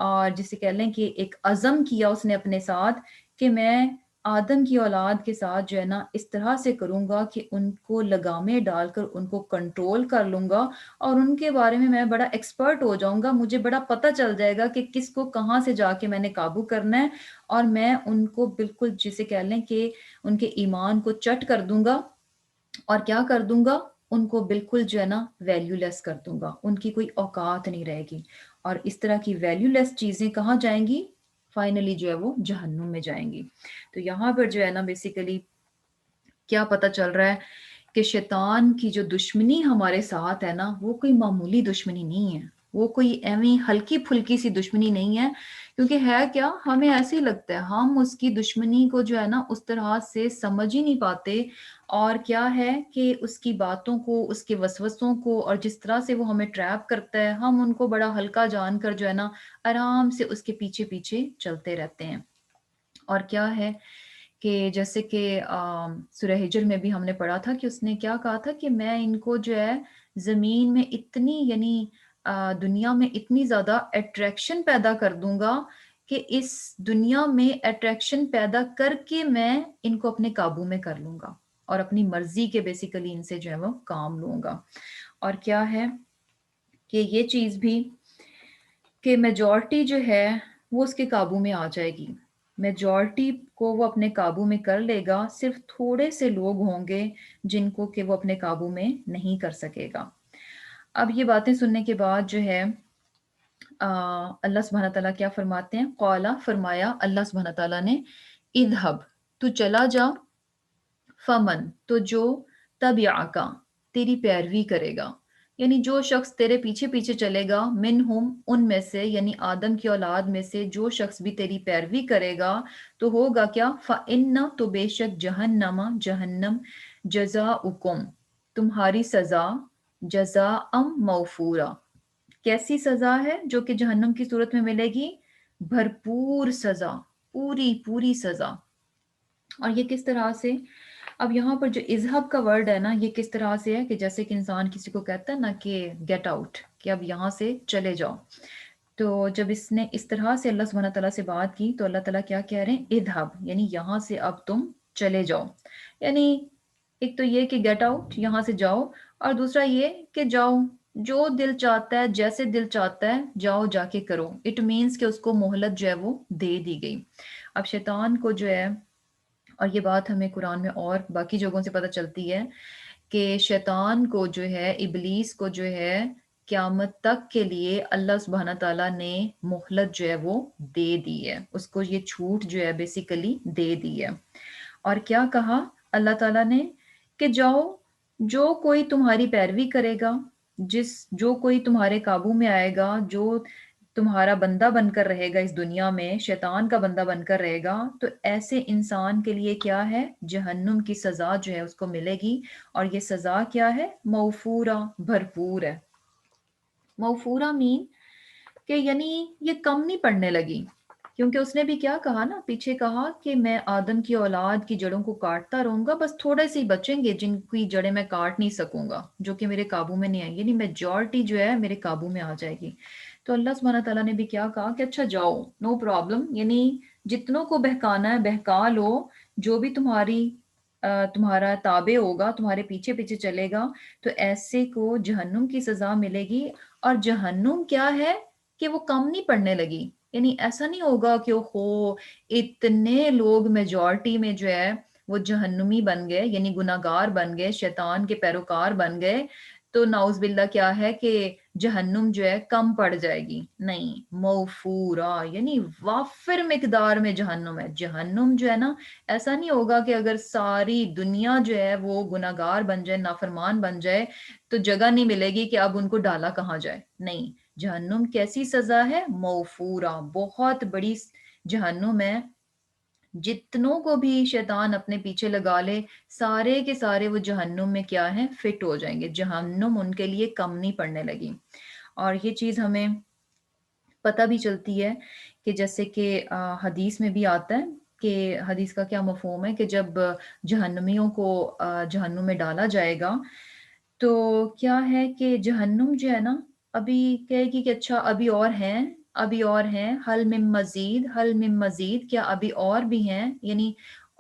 اور جسے کہہ لیں کہ ایک عزم کیا اس نے اپنے ساتھ کہ میں آدم کی اولاد کے ساتھ جو ہے نا اس طرح سے کروں گا کہ ان کو لگامیں ڈال کر ان کو کنٹرول کر لوں گا اور ان کے بارے میں بڑا ایکسپرٹ ہو جاؤں گا. مجھے بڑا پتہ چل جائے گا کہ کس کو کہاں سے جا کے میں نے قابو کرنا ہے اور میں ان کو بالکل جسے کہہ لیں کہ ان کے ایمان کو چٹ کر دوں گا اور کیا کر دوں گا، ان کو بالکل جو ہے نا ویلیو لیس کر دوں گا، ان کی کوئی اوقات نہیں رہے گی. اور اس طرح کی ویلیو لیس چیزیں کہاں جائیں گی؟ فائنلی جو ہے وہ جہنم میں جائیں گی. تو یہاں پر جو ہے نا بیسیکلی کیا پتہ چل رہا ہے کہ شیطان کی جو دشمنی ہمارے ساتھ ہے نا وہ کوئی معمولی دشمنی نہیں ہے، وہ کوئی ایویں ہلکی پھلکی سی دشمنی نہیں ہے. کیونکہ ہے کیا، ہمیں ایسے ہی لگتا ہے، ہم اس کی دشمنی کو جو ہے نا اس طرح سے سمجھ ہی نہیں پاتے. اور کیا ہے کہ اس کی باتوں کو، اس کے وسوسوں کو اور جس طرح سے وہ ہمیں ٹریپ کرتا ہے، ہم ان کو بڑا ہلکا جان کر جو ہے نا آرام سے اس کے پیچھے پیچھے چلتے رہتے ہیں. اور کیا ہے کہ جیسے کہ سورہ ہجر میں بھی ہم نے پڑھا تھا کہ اس نے کیا کہا تھا کہ میں ان کو جو ہے زمین میں اتنی یعنی دنیا میں اتنی زیادہ اٹریکشن پیدا کر دوں گا کہ اس دنیا میں اٹریکشن پیدا کر کے میں ان کو اپنے قابو میں کر لوں گا اور اپنی مرضی کے بیسیکلی ان سے جو ہے وہ کام لوں گا. اور کیا ہے کہ یہ چیز بھی کہ میجورٹی جو ہے وہ اس کے قابو میں آ جائے گی، میجورٹی کو وہ اپنے قابو میں کر لے گا، صرف تھوڑے سے لوگ ہوں گے جن کو کہ وہ اپنے قابو میں نہیں کر سکے گا. اب یہ باتیں سننے کے بعد جو ہے اللہ سبحانہ تعالیٰ کیا فرماتے ہیں؟ قالا، فرمایا اللہ سبحانہ تعالیٰ نے، اذهب، تو چلا جا، فمن تو جو، تبعکا تیری پیروی کرے گا، یعنی جو شخص تیرے پیچھے پیچھے چلے گا، منہم ان میں سے، یعنی آدم کی اولاد میں سے جو شخص بھی تیری پیروی کرے گا تو ہوگا کیا، فَإِنَّ تو بے شک، جہنم جہنم، جزاؤکم تمہاری سزا، جزاءم موفورا کیسی سزا ہے جو کہ جہنم کی صورت میں ملے گی، بھرپور سزا، پوری پوری سزا۔ اور یہ کس طرح سے، اب یہاں پر جو اذہب کا ورڈ ہے نا، یہ کس طرح سے ہے کہ جیسے کہ انسان کسی کو کہتا ہے نا کہ گیٹ آؤٹ، کہ اب یہاں سے چلے جاؤ، تو جب اس نے اس طرح سے اللہ سبحانہ تعالیٰ سے بات کی تو اللہ تعالیٰ کیا کہہ رہے ہیں، اذہب یعنی یہاں سے اب تم چلے جاؤ، یعنی ایک تو یہ کہ گیٹ آؤٹ یہاں سے جاؤ، اور دوسرا یہ کہ جاؤ، جو دل چاہتا ہے جیسے دل چاہتا ہے جاؤ جا کے کرو، اٹ مینس کہ اس کو مہلت جو ہے وہ دے دی گئی۔ اب شیطان کو جو ہے، اور یہ بات ہمیں قرآن میں اور باقی جگہوں سے پتہ چلتی ہے کہ شیطان کو جو ہے، ابلیس کو جو ہے، قیامت تک کے لیے اللہ سبحانہ تعالیٰ نے مہلت جو ہے وہ دے دی ہے، اس کو یہ چھوٹ جو ہے بیسیکلی دے دی ہے۔ اور کیا کہا اللہ تعالیٰ نے کہ جاؤ، جو کوئی تمہاری پیروی کرے گا، جو کوئی تمہارے قابو میں آئے گا، جو تمہارا بندہ بن کر رہے گا اس دنیا میں، شیطان کا بندہ بن کر رہے گا، تو ایسے انسان کے لیے کیا ہے، جہنم کی سزا جو ہے اس کو ملے گی، اور یہ سزا کیا ہے، موفورہ بھرپور ہے۔ موفورہ مین کہ یعنی یہ کم نہیں پڑنے لگی، کیونکہ اس نے بھی کیا کہا نا، پیچھے کہا کہ میں آدم کی اولاد کی جڑوں کو کاٹتا رہوں گا، بس تھوڑے سے ہی بچیں گے جن کی جڑیں میں کاٹ نہیں سکوں گا، جو کہ میرے قابو میں نہیں آئیں گی، یعنی میجورٹی جو ہے میرے قابو میں آ جائے گی۔ تو اللہ سبحانہ تعالیٰ نے بھی کیا کہا کہ اچھا جاؤ، نو پرابلم، یعنی جتنوں کو بہکانا ہے بہکا لو، جو بھی تمہارا تابع ہوگا، تمہارے پیچھے پیچھے چلے گا، تو ایسے کو جہنم کی سزا ملے گی۔ اور جہنم کیا ہے کہ وہ کم نہیں پڑنے لگی، یعنی ایسا نہیں ہوگا کہ ہو اتنے لوگ میجورٹی میں جو ہے وہ جہنمی بن گئے، یعنی گناہگار بن گئے، شیطان کے پیروکار بن گئے، تو نعوذ باللہ کیا ہے کہ جہنم جو ہے کم پڑ جائے گی، نہیں، موفورا یعنی وافر مقدار میں جہنم ہے۔ جہنم جو ہے نا، ایسا نہیں ہوگا کہ اگر ساری دنیا جو ہے وہ گناہگار بن جائے، نافرمان بن جائے، تو جگہ نہیں ملے گی کہ اب ان کو ڈالا کہاں جائے، نہیں، جہنم کیسی سزا ہے، موفورہ بہت بڑی جہنم ہے، جتنوں کو بھی شیطان اپنے پیچھے لگا لے، سارے کے سارے وہ جہنم میں کیا ہیں، فٹ ہو جائیں گے، جہنم ان کے لیے کم نہیں پڑنے لگی۔ اور یہ چیز ہمیں پتہ بھی چلتی ہے کہ جیسے کہ حدیث میں بھی آتا ہے کہ حدیث کا کیا مفہوم ہے کہ جب جہنمیوں کو جہنم میں ڈالا جائے گا تو کیا ہے کہ جہنم جو ہے نا، ابھی کہے گی کہ اچھا ابھی اور ہیں، ابھی اور ہیں، حل من مزید، حل من مزید، کیا ابھی اور بھی ہیں، یعنی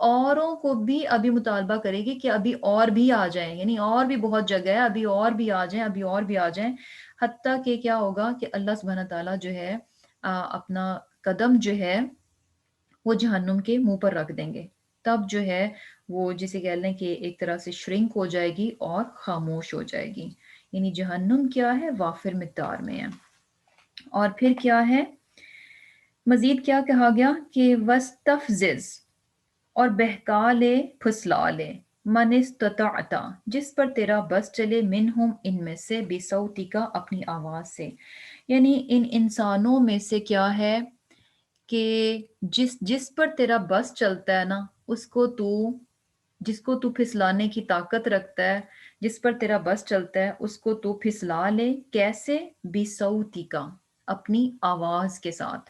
اوروں کو بھی ابھی مطالبہ کرے گی کہ ابھی اور بھی آ جائیں، یعنی اور بھی بہت جگہ ہے، ابھی اور بھی آ جائیں، ابھی اور بھی آ جائیں، حتیٰ کہ کیا ہوگا کہ اللہ سبحانہ تعالیٰ جو ہے اپنا قدم جو ہے وہ جہنم کے منہ پر رکھ دیں گے، تب جو ہے وہ جسے کہہ لیں کہ ایک طرح سے شرنک ہو جائے گی اور خاموش ہو جائے گی، یعنی جہنم کیا ہے، وافر مقدار میں ہے۔ اور پھر کیا ہے، مزید کیا کہا گیا کہ وَاسْتَفْزِزْ اور بہکا لے، پھسلا لے، من استطعت جس پر تیرا بس چلے، منہم ان میں سے، بصوتک اپنی آواز سے، یعنی ان انسانوں میں سے کیا ہے کہ جس پر تیرا بس چلتا ہے نا، اس کو تو، جس کو تو پھسلانے کی طاقت رکھتا ہے، جس پر تیرا بس چلتا ہے اس کو تو پھسلا لے، کیسے، بصوتک اپنی آواز کے ساتھ۔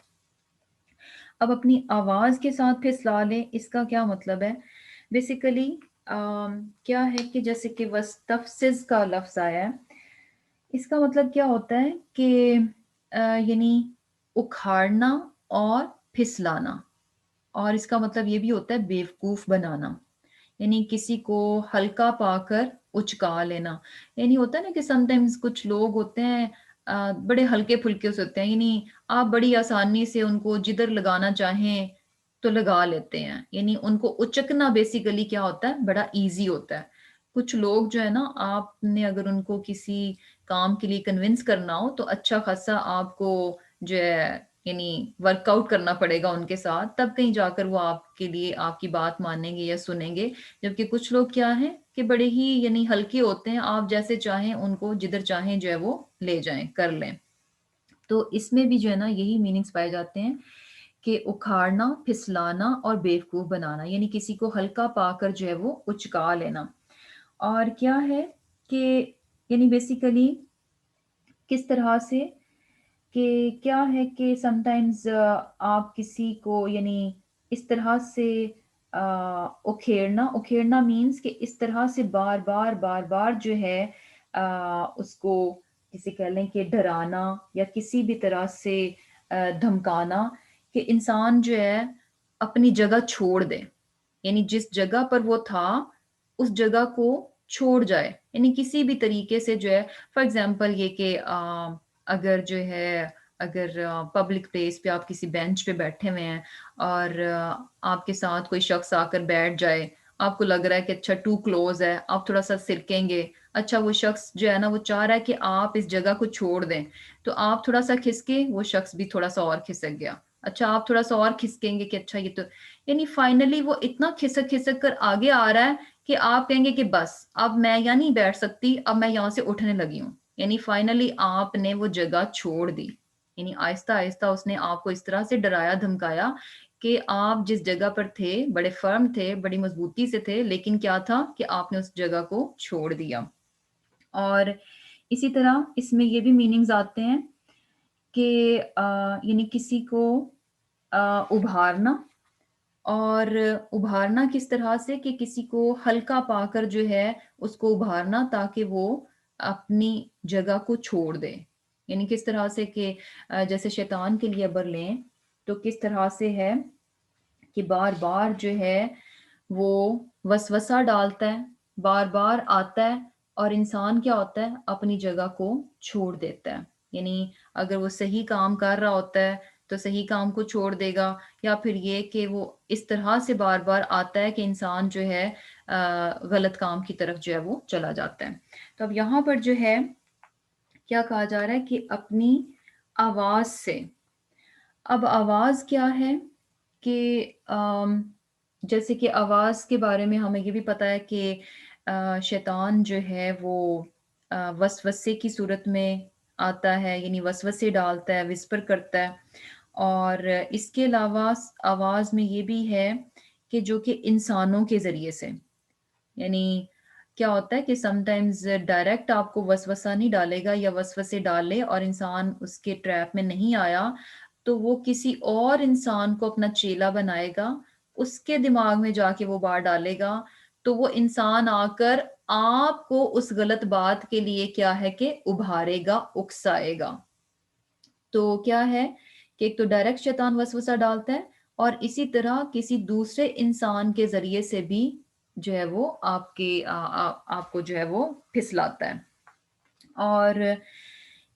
اب اپنی آواز کے ساتھ پھسلا لے، اس کا کیا مطلب ہے، بیسیکلی کیا ہے کہ جیسے کہ وَاسْتَفْزِزْ کا لفظ آیا ہے، اس کا مطلب کیا ہوتا ہے کہ یعنی اکھاڑنا اور پھسلانا، اور اس کا مطلب یہ بھی ہوتا ہے بیوقوف بنانا، یعنی کسی کو ہلکا پا کر اچکا لینا، یعنی ہوتا ہے نا کہ سم ٹائمز کچھ لوگ ہوتے ہیں بڑے ہلکے پھلکے سے ہوتے ہیں، یعنی آپ بڑی آسانی سے ان کو جدھر لگانا چاہیں تو لگا لیتے ہیں، یعنی ان کو اچکنا بیسیکلی کیا ہوتا ہے، بڑا ایزی ہوتا ہے۔ کچھ لوگ جو ہے نا، آپ نے اگر ان کو کسی کام کے لیے کنونس کرنا ہو تو اچھا خاصا آپ کو جو ہے یعنی ورک آؤٹ کرنا پڑے گا ان کے ساتھ، تب کہیں جا کر وہ آپ کے لیے آپ کی بات مانیں گے یا سنیں گے. جبکہ کچھ لوگ کیا ہیں کہ بڑے ہی یعنی ہلکے ہوتے ہیں، آپ جیسے چاہیں ان کو جدھر چاہیں جو ہے وہ لے جائیں کر لیں. تو اس میں بھی جو ہے نا یہی میننگز پائے جاتے ہیں کہ اکھاڑنا، پھسلانا اور بیوقوف بنانا، یعنی کسی کو ہلکا پا کر جو ہے وہ اچکا لینا. اور کیا ہے کہ یعنی بیسیکلی کس طرح سے کہ کیا ہے کہ سم ٹائمز آپ کسی کو یعنی اس طرح سے اکھیڑنا مینس کہ اس طرح سے بار بار بار بار جو ہے اس کو کسی کہہ لیں کہ ڈرانا یا کسی بھی طرح سے دھمکانا کہ انسان جو ہے اپنی جگہ چھوڑ دے، یعنی جس جگہ پر وہ تھا اس جگہ کو چھوڑ جائے. یعنی کسی بھی طریقے سے جو ہے فار ایگزامپل یہ کہ اگر جو ہے اگر پبلک پلیس پہ آپ کسی بینچ پہ بیٹھے ہوئے ہیں اور آپ کے ساتھ کوئی شخص آ کر بیٹھ جائے، آپ کو لگ رہا ہے کہ اچھا ٹو کلوز ہے، آپ تھوڑا سا سرکیں گے، اچھا وہ شخص جو ہے نا وہ چاہ رہا ہے کہ آپ اس جگہ کو چھوڑ دیں، تو آپ تھوڑا سا کھسکے، وہ شخص بھی تھوڑا سا اور کھسک گیا، اچھا آپ تھوڑا سا اور کھسکیں گے کہ اچھا یہ تو، یعنی فائنلی وہ اتنا کھسک کھسک کر آگے آ رہا ہے کہ آپ کہیں گے کہ بس اب میں یہاں نہیں بیٹھ سکتی، اب میں یہاں سے اٹھنے لگی ہوں. یعنی فائنلی آپ نے وہ جگہ چھوڑ دی. یعنی آہستہ آہستہ اس نے آپ کو اس طرح سے ڈرایا دھمکایا کہ آپ جس جگہ پر تھے بڑے فرم تھے، بڑی مضبوطی سے تھے، لیکن کیا تھا کہ آپ نے اس جگہ کو چھوڑ دیا. اور اسی طرح اس میں یہ بھی میننگز آتے ہیں کہ یعنی کسی کو ابھارنا. اور ابھارنا کس طرح سے کہ کسی کو ہلکا پا کر جو ہے اس کو ابھارنا تاکہ وہ اپنی جگہ کو چھوڑ دے. یعنی کس طرح سے کہ جیسے شیطان کے لیے ابر لیں تو کس طرح سے ہے کہ بار بار جو ہے وہ وسوسہ ڈالتا ہے، بار بار آتا ہے اور انسان کیا ہوتا ہے اپنی جگہ کو چھوڑ دیتا ہے. یعنی اگر وہ صحیح کام کر رہا ہوتا ہے تو صحیح کام کو چھوڑ دے گا، یا پھر یہ کہ وہ اس طرح سے بار بار آتا ہے کہ انسان جو ہے غلط کام کی طرف جو ہے وہ چلا جاتا ہے. تو اب یہاں پر جو ہے کیا کہا جا رہا ہے کہ اپنی آواز سے. اب آواز کیا ہے کہ جیسے کہ آواز کے بارے میں ہمیں یہ بھی پتا ہے کہ شیطان جو ہے وہ وسوسے کی صورت میں آتا ہے، یعنی وسوسے ڈالتا ہے، وسپر کرتا ہے. اور اس کے علاوہ آواز میں یہ بھی ہے کہ جو کہ انسانوں کے ذریعے سے، یعنی کیا ہوتا ہے کہ سم ٹائمز ڈائریکٹ آپ کو وسوسہ نہیں ڈالے گا، یا وسوسے ڈالے اور انسان اس کے ٹریپ میں نہیں آیا تو وہ کسی اور انسان کو اپنا چیلا بنائے گا، اس کے دماغ میں جا کے وہ بات ڈالے گا، تو وہ انسان آ کر آپ کو اس غلط بات کے لیے کیا ہے کہ ابھارے گا، اکسائے گا. تو کیا ہے کہ ایک تو ڈائریکٹ شیطان وسوسہ ڈالتا ہے، اور اسی طرح کسی دوسرے انسان کے ذریعے سے بھی جو ہے وہ آپ کو جو ہے وہ پھسلاتا ہے. اور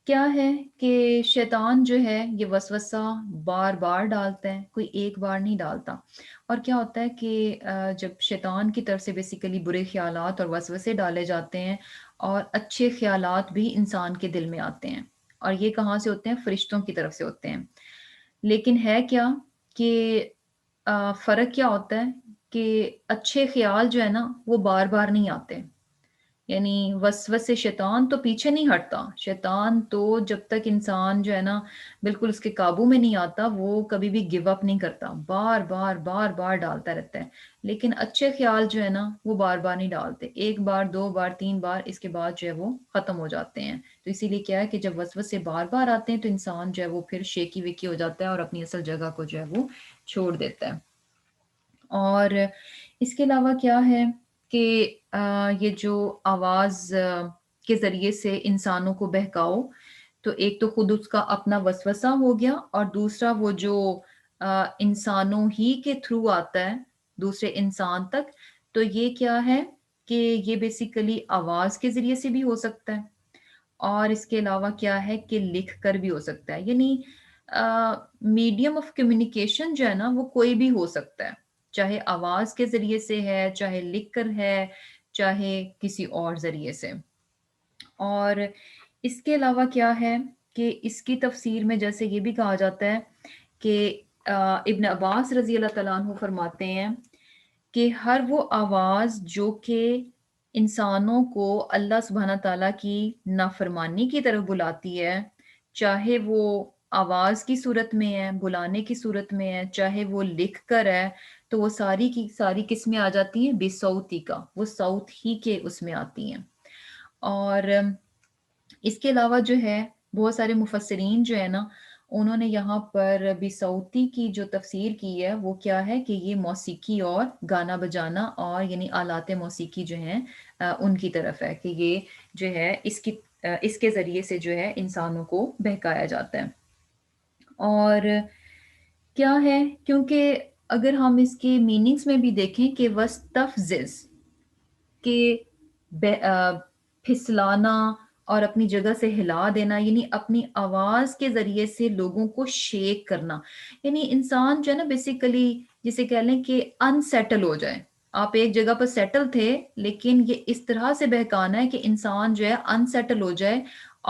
کیا ہے کہ شیطان جو ہے یہ وسوسہ بار بار ڈالتا ہے، کوئی ایک بار نہیں ڈالتا. اور کیا ہوتا ہے کہ جب شیطان کی طرف سے بیسیکلی برے خیالات اور وسوسے ڈالے جاتے ہیں، اور اچھے خیالات بھی انسان کے دل میں آتے ہیں، اور یہ کہاں سے ہوتے ہیں؟ فرشتوں کی طرف سے ہوتے ہیں. لیکن ہے کیا کہ فرق کیا ہوتا ہے کہ اچھے خیال جو ہے نا وہ بار بار نہیں آتے. یعنی وسوسے شیطان تو پیچھے نہیں ہٹتا، شیطان تو جب تک انسان جو ہے نا بالکل اس کے قابو میں نہیں آتا وہ کبھی بھی گیو اپ نہیں کرتا، بار بار بار بار ڈالتا رہتا ہے. لیکن اچھے خیال جو ہے نا وہ بار بار نہیں ڈالتے، ایک بار، دو بار، تین بار، اس کے بعد جو ہے وہ ختم ہو جاتے ہیں. تو اسی لیے کیا ہے کہ جب وسوسے بار بار آتے ہیں تو انسان جو ہے وہ پھر شیکی ویکی ہو جاتا ہے اور اپنی اصل جگہ کو جو ہے وہ چھوڑ دیتا ہے. اور اس کے علاوہ کیا ہے کہ یہ جو آواز کے ذریعے سے انسانوں کو بہکاؤ، تو ایک تو خود اس کا اپنا وسوسہ ہو گیا، اور دوسرا وہ جو انسانوں ہی کے تھرو آتا ہے دوسرے انسان تک، تو یہ کیا ہے کہ یہ بیسیکلی آواز کے ذریعے سے بھی ہو سکتا ہے، اور اس کے علاوہ کیا ہے کہ لکھ کر بھی ہو سکتا ہے. یعنی میڈیم آف کمیونیکیشن جو ہے نا وہ کوئی بھی ہو سکتا ہے، چاہے آواز کے ذریعے سے ہے، چاہے لکھ کر ہے، چاہے کسی اور ذریعے سے. اور اس کے علاوہ کیا ہے کہ اس کی تفسیر میں جیسے یہ بھی کہا جاتا ہے کہ ابن عباس رضی اللہ تعالیٰ عنہ فرماتے ہیں کہ ہر وہ آواز جو کہ انسانوں کو اللہ سبحانہ تعالیٰ کی نافرمانی کی طرف بلاتی ہے، چاہے وہ آواز کی صورت میں ہے، بلانے کی صورت میں ہے، چاہے وہ لکھ کر ہے، تو وہ ساری کی ساری کس میں آ جاتی ہیں؟ بے صوتی کا، وہ صوت ہی کے اس میں آتی ہیں۔ اور اس کے علاوہ جو ہے بہت سارے مفسرین جو ہے نا، انہوں نے یہاں پر بصوتی کی جو تفسیر کی ہے وہ کیا ہے کہ یہ موسیقی اور گانا بجانا اور یعنی آلات موسیقی جو ہیں ان کی طرف ہے، کہ یہ جو ہے اس کے ذریعے سے جو ہے انسانوں کو بہکایا جاتا ہے۔ اور کیا ہے، کیونکہ اگر ہم اس کے میننگز میں بھی دیکھیں کہ وَاسْتَفْزِزْ، کہ پھسلانا اور اپنی جگہ سے ہلا دینا، یعنی اپنی آواز کے ذریعے سے لوگوں کو شیک کرنا، یعنی انسان جو ہے نا بیسیکلی جسے کہہ لیں کہ انسیٹل ہو جائے۔ آپ ایک جگہ پر سیٹل تھے، لیکن یہ اس طرح سے بہکانا ہے کہ انسان جو ہے انسیٹل ہو جائے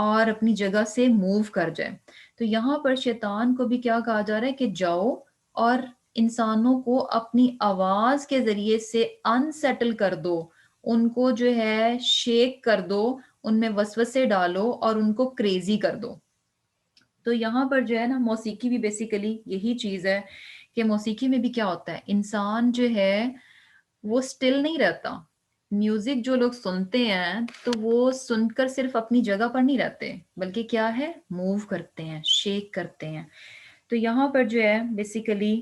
اور اپنی جگہ سے موو کر جائے۔ تو یہاں پر شیطان کو بھی کیا کہا جا رہا ہے کہ جاؤ اور انسانوں کو اپنی آواز کے ذریعے سے انسیٹل کر دو، ان کو جو ہے شیک کر دو، ان میں وسوسے ڈالو اور ان کو کریزی کر دو۔ تو یہاں پر جو ہے نا موسیقی بھی بیسیکلی یہی چیز ہے کہ موسیقی میں بھی کیا ہوتا ہے، انسان جو ہے وہ سٹل نہیں رہتا۔ میوزک جو لوگ سنتے ہیں تو وہ سن کر صرف اپنی جگہ پر نہیں رہتے، بلکہ کیا ہے، موو کرتے ہیں، شیک کرتے ہیں۔ تو یہاں پر جو ہے بیسیکلی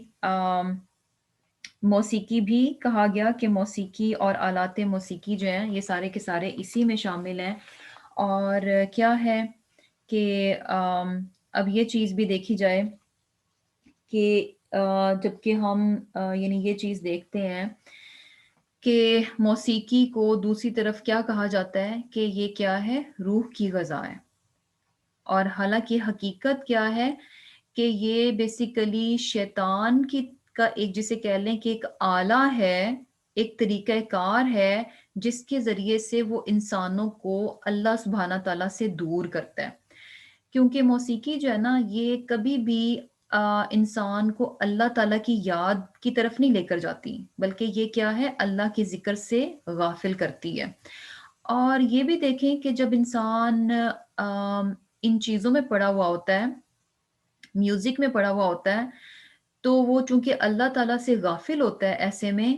موسیقی بھی کہا گیا کہ موسیقی اور آلات موسیقی جو ہیں یہ سارے کے سارے اسی میں شامل ہیں۔ اور کیا ہے کہ اب یہ چیز بھی دیکھی جائے کہ جب کہ ہم یعنی یہ چیز دیکھتے ہیں کہ موسیقی کو دوسری طرف کیا کہا جاتا ہے کہ یہ کیا ہے، روح کی غذا ہے۔ اور حالانکہ حقیقت کیا ہے کہ یہ بیسیکلی شیطان کی کا ایک جسے کہہ لیں کہ ایک آلہ ہے، ایک طریقہ کار ہے جس کے ذریعے سے وہ انسانوں کو اللہ سبحانہ تعالیٰ سے دور کرتا ہے۔ کیونکہ موسیقی جو ہے نا یہ کبھی بھی انسان کو اللہ تعالیٰ کی یاد کی طرف نہیں لے کر جاتی، بلکہ یہ کیا ہے، اللہ کے ذکر سے غافل کرتی ہے۔ اور یہ بھی دیکھیں کہ جب انسان ان چیزوں میں پڑا ہوا ہوتا ہے، میوزک میں پڑا ہوا ہوتا ہے، تو وہ چونکہ اللہ تعالیٰ سے غافل ہوتا ہے، ایسے میں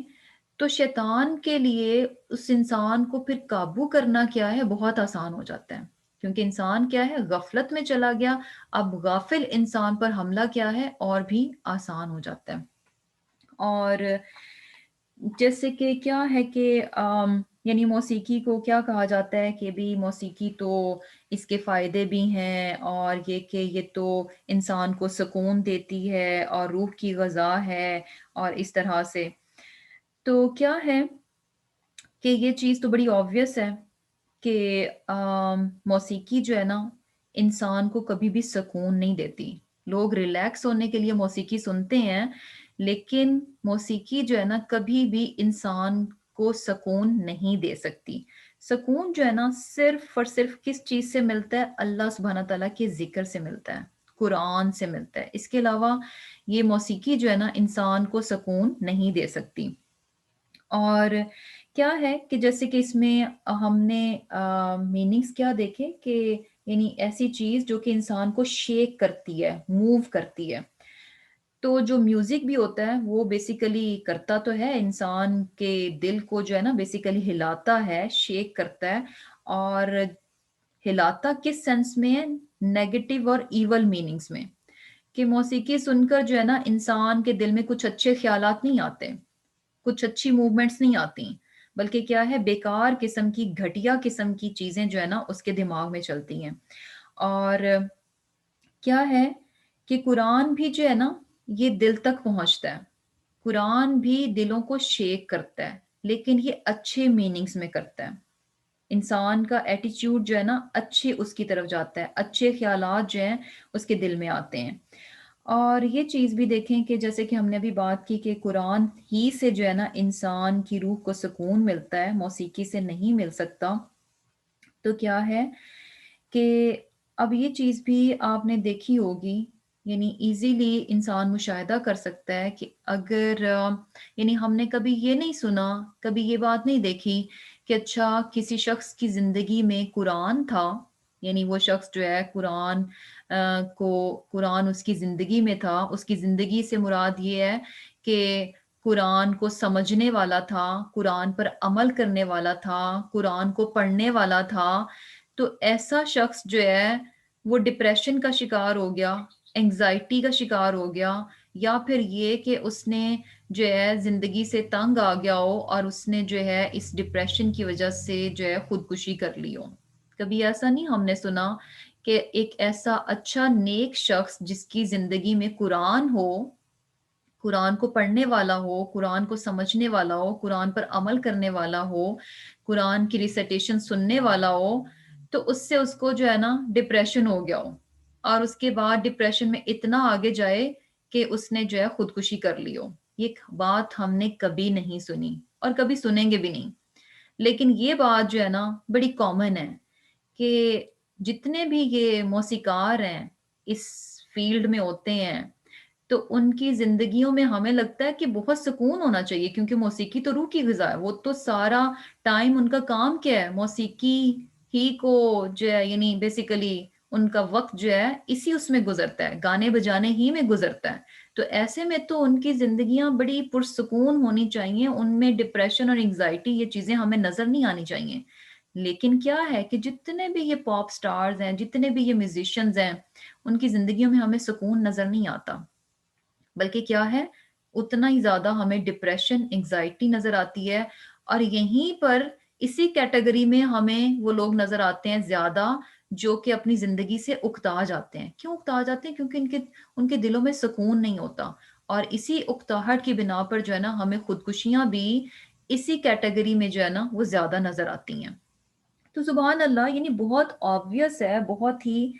تو شیطان کے لیے اس انسان کو پھر قابو کرنا کیا ہے، بہت آسان ہو جاتا ہے۔ کیونکہ انسان کیا ہے، غفلت میں چلا گیا، اب غافل انسان پر حملہ کیا ہے اور بھی آسان ہو جاتا ہے۔ اور جیسے کہ کیا ہے کہ یعنی موسیقی کو کیا کہا جاتا ہے کہ بھی موسیقی تو اس کے فائدے بھی ہیں، اور یہ کہ یہ تو انسان کو سکون دیتی ہے اور روح کی غذا ہے اور اس طرح سے۔ تو کیا ہے کہ یہ چیز تو بڑی آبویس ہے کہ موسیقی جو ہے نا انسان کو کبھی بھی سکون نہیں دیتی۔ لوگ ریلیکس ہونے کے لیے موسیقی سنتے ہیں، لیکن موسیقی جو ہے نا کبھی بھی انسان کو سکون نہیں دے سکتی۔ سکون جو ہے نا صرف اور صرف کس چیز سے ملتا ہے؟ اللہ سبحانہ تعالیٰ کے ذکر سے ملتا ہے، قرآن سے ملتا ہے۔ اس کے علاوہ یہ موسیقی جو ہے نا انسان کو سکون نہیں دے سکتی۔ اور کیا ہے کہ جیسے کہ اس میں ہم نے میننگز کیا دیکھے کہ یعنی ایسی چیز جو کہ انسان کو شیک کرتی ہے، موو کرتی ہے۔ تو جو میوزک بھی ہوتا ہے وہ بیسیکلی کرتا تو ہے انسان کے دل کو جو ہے نا بیسیکلی ہلاتا ہے، شیک کرتا ہے۔ اور ہلاتا کس سینس میں ہے؟ نیگیٹو اور ایول میننگز میں، کہ موسیقی سن کر جو ہے نا انسان کے دل میں کچھ اچھے خیالات نہیں آتے، کچھ اچھی موومنٹس نہیں آتی، بلکہ کیا ہے، بیکار قسم کی، گھٹیا قسم کی چیزیں جو ہے نا اس کے دماغ میں چلتی ہیں۔ اور کیا ہے کہ قرآن بھی جو ہے نا یہ دل تک پہنچتا ہے، قرآن بھی دلوں کو شیک کرتا ہے، لیکن یہ اچھے میننگز میں کرتا ہے۔ انسان کا ایٹیچیوڈ جو ہے نا اچھے اس کی طرف جاتا ہے، اچھے خیالات جو ہیں اس کے دل میں آتے ہیں۔ اور یہ چیز بھی دیکھیں کہ جیسے کہ ہم نے ابھی بات کی کہ قرآن ہی سے جو ہے نا انسان کی روح کو سکون ملتا ہے، موسیقی سے نہیں مل سکتا۔ تو کیا ہے کہ اب یہ چیز بھی آپ نے دیکھی ہوگی، یعنی ایزیلی انسان مشاہدہ کر سکتا ہے کہ اگر یعنی ہم نے کبھی یہ نہیں سنا، کبھی یہ بات نہیں دیکھی کہ اچھا کسی شخص کی زندگی میں قرآن تھا، یعنی وہ شخص جو ہے قرآن قرآن اس کی زندگی میں تھا، اس کی زندگی سے مراد یہ ہے کہ قرآن کو سمجھنے والا تھا، قرآن پر عمل کرنے والا تھا، قرآن کو پڑھنے والا تھا، تو ایسا شخص جو ہے وہ ڈپریشن کا شکار ہو گیا، انگزائٹی کا شکار ہو گیا، یا پھر یہ کہ اس نے جو ہے زندگی سے تنگ آ گیا ہو اور اس نے جو ہے اس ڈپریشن کی وجہ سے جو ہے خودکشی کر لی ہو۔ کبھی ایسا نہیں ہم نے سنا کہ ایک ایسا اچھا نیک شخص جس کی زندگی میں قرآن ہو، قرآن کو پڑھنے والا ہو، قرآن کو سمجھنے والا ہو، قرآن پر عمل کرنے والا ہو، قرآن کی ریسیٹیشن سننے والا ہو، تو اس سے اس کو جو ہے نا ڈپریشن ہو گیا ہو، اور اس کے بعد ڈپریشن میں اتنا آگے جائے کہ اس نے جو ہے خودکشی کر لی ہو۔ یہ بات ہم نے کبھی نہیں سنی اور کبھی سنیں گے بھی نہیں، لیکن یہ بات جو ہے نا بڑی کامن ہے کہ جتنے بھی یہ موسیقار ہیں، اس فیلڈ میں ہوتے ہیں، تو ان کی زندگیوں میں ہمیں لگتا ہے کہ بہت سکون ہونا چاہیے، کیونکہ موسیقی تو روح کی غذا ہے، وہ تو سارا ٹائم ان کا کام کیا ہے، موسیقی ہی کو جو ہے یعنی بیسیکلی ان کا وقت جو ہے اسی اس میں گزرتا ہے، گانے بجانے ہی میں گزرتا ہے۔ تو ایسے میں تو ان کی زندگیاں بڑی پرسکون ہونی چاہیے، ان میں ڈپریشن اور انگزائٹی یہ چیزیں ہمیں نظر نہیں آنی چاہیے۔ لیکن کیا ہے کہ جتنے بھی یہ پاپ سٹارز ہیں، جتنے بھی یہ میوزیشنز ہیں، ان کی زندگیوں میں ہمیں سکون نظر نہیں آتا، بلکہ کیا ہے، اتنا ہی زیادہ ہمیں ڈپریشن انگزائٹی نظر آتی ہے۔ اور یہیں پر اسی کیٹیگری میں ہمیں وہ لوگ نظر آتے ہیں زیادہ جو کہ اپنی زندگی سے اکتا جاتے ہیں۔ کیوں اکتا جاتے ہیں؟ کیونکہ ان کے دلوں میں سکون نہیں ہوتا، اور اسی اکتاہٹ کی بنا پر جو ہے نا ہمیں خودکشیاں بھی اسی کیٹیگری میں جو ہے نا وہ زیادہ نظر آتی ہیں۔ تو سبحان اللہ، یعنی بہت آبویس ہے، بہت ہی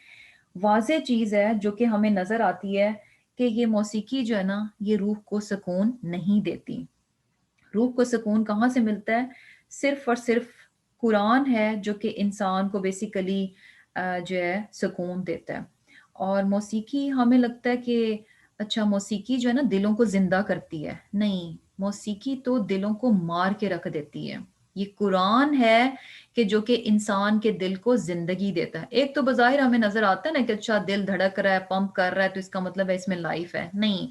واضح چیز ہے جو کہ ہمیں نظر آتی ہے کہ یہ موسیقی جو ہے نا یہ روح کو سکون نہیں دیتی۔ روح کو سکون کہاں سے ملتا ہے؟ صرف اور صرف قرآن ہے جو کہ انسان کو بیسیکلی جو ہے سکون دیتا ہے۔ اور موسیقی ہمیں لگتا ہے کہ اچھا موسیقی جو ہے نا دلوں کو زندہ کرتی ہے، نہیں، موسیقی تو دلوں کو مار کے رکھ دیتی ہے۔ یہ قرآن ہے کہ جو کہ انسان کے دل کو زندگی دیتا ہے۔ ایک تو بظاہر ہمیں نظر آتا ہے نا کہ اچھا دل دھڑک رہا ہے، پمپ کر رہا ہے، تو اس کا مطلب ہے اس میں لائف ہے، نہیں،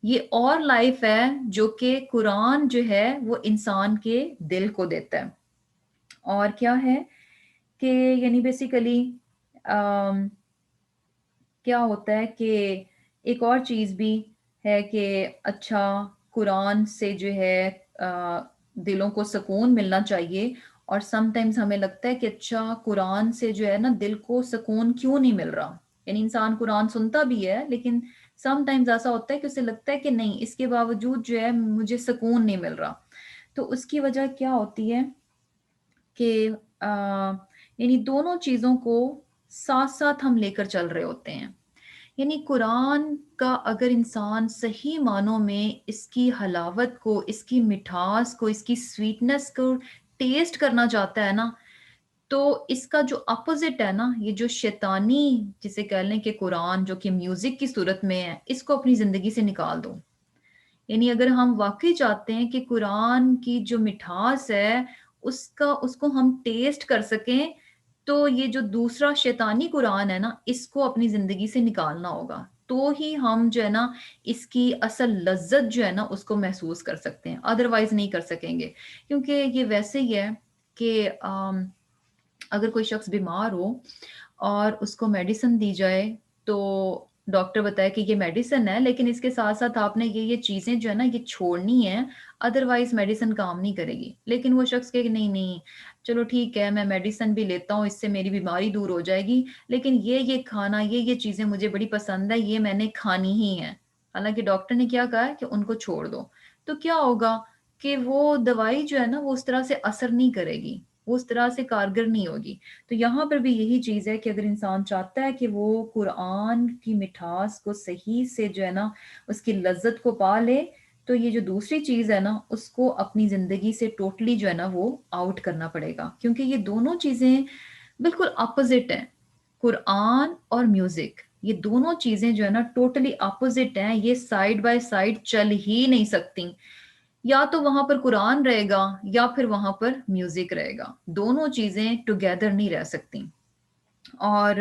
یہ اور لائف ہے جو کہ قرآن جو ہے وہ انسان کے دل کو دیتا ہے۔ اور کیا ہے کہ یعنی بیسیکلی کیا ہوتا ہے کہ ایک اور چیز بھی ہے کہ اچھا قرآن سے جو ہے دلوں کو سکون ملنا چاہیے، اور سم ٹائمز ہمیں لگتا ہے کہ اچھا قرآن سے جو ہے نا دل کو سکون کیوں نہیں مل رہا، یعنی انسان قرآن سنتا بھی ہے لیکن سم ٹائمز ایسا ہوتا ہے کہ اسے لگتا ہے کہ نہیں، اس کے باوجود جو ہے مجھے سکون نہیں مل رہا۔ تو اس کی وجہ کیا ہوتی ہے کہ یعنی دونوں چیزوں کو ساتھ ساتھ ہم لے کر چل رہے ہوتے ہیں۔ یعنی قرآن کا اگر انسان صحیح معنوں میں اس کی حلاوت کو، اس کی مٹھاس کو، اس کی سویٹنس کو ٹیسٹ کرنا چاہتا ہے نا، تو اس کا جو اپوزٹ ہے نا، یہ جو شیطانی جسے کہہ لیں کہ قرآن جو کہ میوزک کی صورت میں ہے، اس کو اپنی زندگی سے نکال دو۔ یعنی اگر ہم واقعی چاہتے ہیں کہ قرآن کی جو مٹھاس ہے اس کو ہم ٹیسٹ کر سکیں، تو یہ جو دوسرا شیطانی قرآن ہے نا، اس کو اپنی زندگی سے نکالنا ہوگا، تو ہی ہم جو ہے نا اس کی اصل لذت جو ہے نا اس کو محسوس کر سکتے ہیں، ادروائز نہیں کر سکیں گے۔ کیونکہ یہ ویسے ہی ہے کہ اگر کوئی شخص بیمار ہو اور اس کو میڈیسن دی جائے، تو ڈاکٹر بتائے کہ یہ میڈیسن ہے لیکن اس کے ساتھ ساتھ آپ نے یہ چیزیں جو ہے نا یہ چھوڑنی ہیں، ادروائز میڈیسن کام نہیں کرے گی، لیکن وہ شخص کہ نہیں نہیں چلو ٹھیک ہے میں میڈیسن بھی لیتا ہوں، اس سے میری بیماری دور ہو جائے گی، لیکن یہ کھانا یہ چیزیں مجھے بڑی پسند ہے، یہ میں نے کھانی ہی ہے، حالانکہ ڈاکٹر نے کیا کہا ہے کہ ان کو چھوڑ دو۔ تو کیا ہوگا کہ وہ دوائی جو ہے نا وہ اس طرح سے اثر نہیں کرے گی، وہ اس طرح سے کارگر نہیں ہوگی۔ تو یہاں پر بھی یہی چیز ہے کہ اگر انسان چاہتا ہے کہ وہ قرآن کی مٹھاس کو صحیح سے جو ہے نا اس کی لذت کو پا لے، تو یہ جو دوسری چیز ہے نا اس کو اپنی زندگی سے ٹوٹلی جو ہے نا وہ آؤٹ کرنا پڑے گا، کیونکہ یہ دونوں چیزیں بالکل اپوزٹ ہیں۔ قرآن اور میوزک یہ دونوں چیزیں جو ہے نا ٹوٹلی اپوزٹ ہیں، یہ سائڈ بائی سائڈ چل ہی نہیں سکتی. یا تو وہاں پر قرآن رہے گا یا پھر وہاں پر میوزک رہے گا، دونوں چیزیں ٹوگیدر نہیں رہ سکتی. اور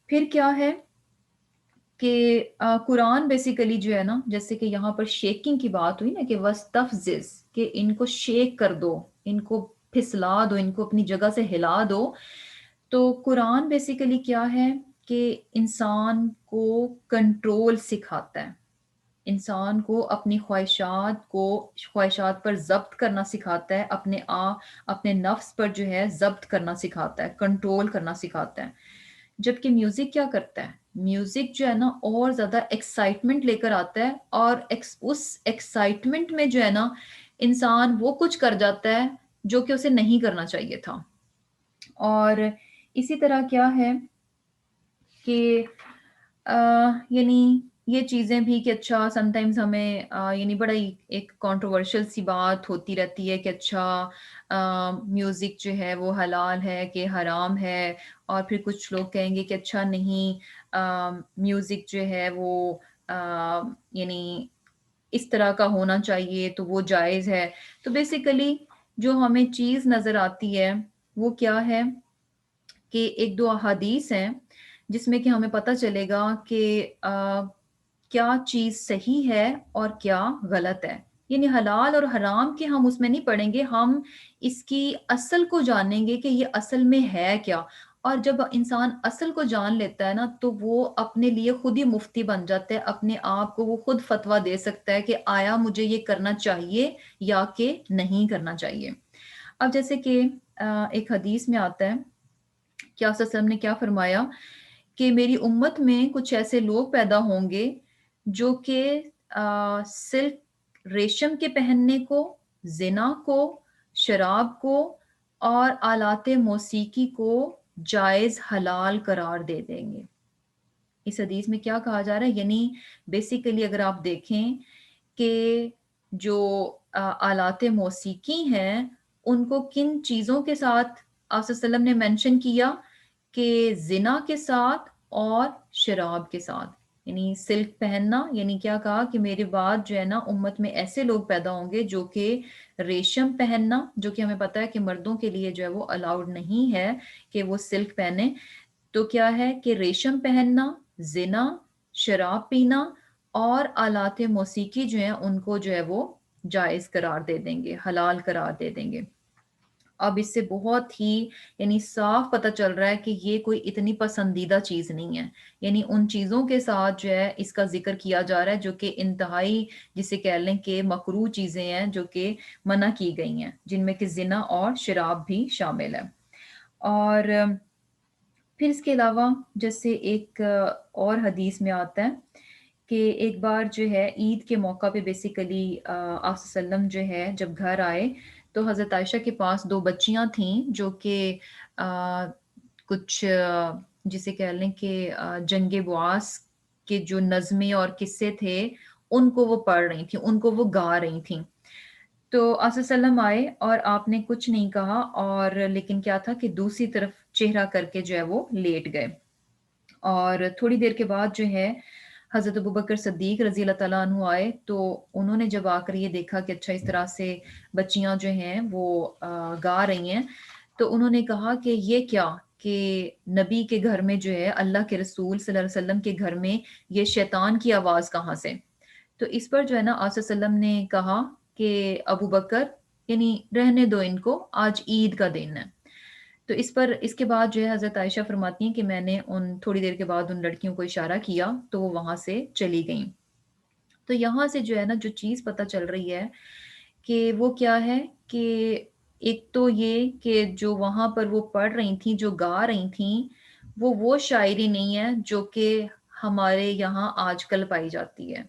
پھر کیا ہے کہ قرآن بیسیکلی جو ہے نا، جیسے کہ یہاں پر شیکنگ کی بات ہوئی نا کہ وَاسْتَفْزِزْ، کہ ان کو شیک کر دو، ان کو پھسلا دو، ان کو اپنی جگہ سے ہلا دو. تو قرآن بیسیکلی کیا ہے کہ انسان کو کنٹرول سکھاتا ہے، انسان کو اپنی خواہشات پر ضبط کرنا سکھاتا ہے، اپنے نفس پر جو ہے ضبط کرنا سکھاتا ہے، کنٹرول کرنا سکھاتا ہے. جبکہ میوزک کیا کرتا ہے، میوزک جو ہے نا اور زیادہ ایکسائٹمنٹ لے کر آتا ہے، اور اس ایکسائٹمنٹ میں جو ہے نا انسان وہ کچھ کر جاتا ہے جو کہ اسے نہیں کرنا چاہیے تھا. اور اسی طرح کیا ہے کہ یعنی یہ چیزیں بھی کہ اچھا سم ٹائمز ہمیں یعنی بڑا ہی ایک کنٹروورشل سی بات ہوتی رہتی ہے کہ اچھا میوزک جو ہے وہ حلال ہے کہ حرام ہے. اور پھر کچھ لوگ کہیں گے کہ اچھا نہیں، میوزک جو ہے وہ یعنی اس طرح کا ہونا چاہیے تو وہ جائز ہے. تو بیسیکلی جو ہمیں چیز نظر آتی ہے وہ کیا ہے کہ ایک دو احادیث ہیں جس میں کہ ہمیں پتہ چلے گا کہ کیا چیز صحیح ہے اور کیا غلط ہے. یعنی حلال اور حرام کے ہم اس میں نہیں پڑھیں گے، ہم اس کی اصل کو جانیں گے کہ یہ اصل میں ہے کیا. اور جب انسان اصل کو جان لیتا ہے نا تو وہ اپنے لیے خود ہی مفتی بن جاتا ہے، اپنے آپ کو وہ خود فتویٰ دے سکتا ہے کہ آیا مجھے یہ کرنا چاہیے یا کہ نہیں کرنا چاہیے. اب جیسے کہ ایک حدیث میں آتا ہے کہ آپ صلی اللہ علیہ وسلم نے کیا فرمایا کہ میری امت میں کچھ ایسے لوگ پیدا ہوں گے جو کہ سلک ریشم کے پہننے کو، زنا کو، شراب کو اور آلات موسیقی کو جائز حلال قرار دے دیں گے. اس حدیث میں کیا کہا جا رہا ہے، یعنی بیسیکلی اگر آپ دیکھیں کہ جو آلات موسیقی ہیں ان کو کن چیزوں کے ساتھ آپ صلی اللہ علیہ وسلم نے مینشن کیا کہ زنا کے ساتھ اور شراب کے ساتھ. یعنی سلک پہننا، یعنی کیا کہا کہ میرے بعد جو ہے نا امت میں ایسے لوگ پیدا ہوں گے جو کہ ریشم پہننا، جو کہ ہمیں پتہ ہے کہ مردوں کے لیے جو ہے وہ الاؤڈ نہیں ہے کہ وہ سلک پہنے. تو کیا ہے کہ ریشم پہننا، زنا، شراب پینا اور آلات موسیقی جو ہیں ان کو جو ہے وہ جائز قرار دے دیں گے، حلال قرار دے دیں گے. اب اس سے بہت ہی یعنی صاف پتہ چل رہا ہے کہ یہ کوئی اتنی پسندیدہ چیز نہیں ہے. یعنی ان چیزوں کے ساتھ جو ہے اس کا ذکر کیا جا رہا ہے جو کہ انتہائی جسے کہہ لیں کہ مکروہ چیزیں ہیں جو کہ منع کی گئی ہیں، جن میں کہ زنا اور شراب بھی شامل ہے. اور پھر اس کے علاوہ جیسے ایک اور حدیث میں آتا ہے کہ ایک بار جو ہے عید کے موقع پہ بیسیکلی آپ صلی اللہ علیہ وسلم جو ہے جب گھر آئے تو حضرت عائشہ کے پاس دو بچیاں تھیں جو کہ کچھ جسے کہہ لیں کہ جنگ بعاث کے جو نظمیں اور قصے تھے ان کو وہ پڑھ رہی تھیں، ان کو وہ گا رہی تھیں. تو آپ صلی اللہ علیہ وسلم آئے اور آپ نے کچھ نہیں کہا، اور لیکن کیا تھا کہ دوسری طرف چہرہ کر کے جو ہے وہ لیٹ گئے. اور تھوڑی دیر کے بعد جو ہے حضرت ابوبکر صدیق رضی اللہ تعالیٰ عنہ آئے تو انہوں نے جب آ کر یہ دیکھا کہ اچھا اس طرح سے بچیاں جو ہیں وہ گا رہی ہیں تو انہوں نے کہا کہ یہ کیا کہ نبی کے گھر میں جو ہے اللہ کے رسول صلی اللہ علیہ وسلم کے گھر میں یہ شیطان کی آواز کہاں سے. تو اس پر جو ہے نا آصف صلی اللہ علیہ وسلم نے کہا کہ ابو بکر یعنی رہنے دو ان کو، آج عید کا دن ہے. تو اس پر اس کے بعد جو ہے حضرت عائشہ فرماتی ہیں کہ میں نے ان تھوڑی دیر کے بعد ان لڑکیوں کو اشارہ کیا تو وہ وہاں سے چلی گئیں. تو یہاں سے جو ہے نا جو چیز پتہ چل رہی ہے کہ وہ کیا ہے کہ ایک تو یہ کہ جو وہاں پر وہ پڑھ رہی تھیں، جو گا رہی تھیں، وہ شاعری نہیں ہے جو کہ ہمارے یہاں آج کل پائی جاتی ہے.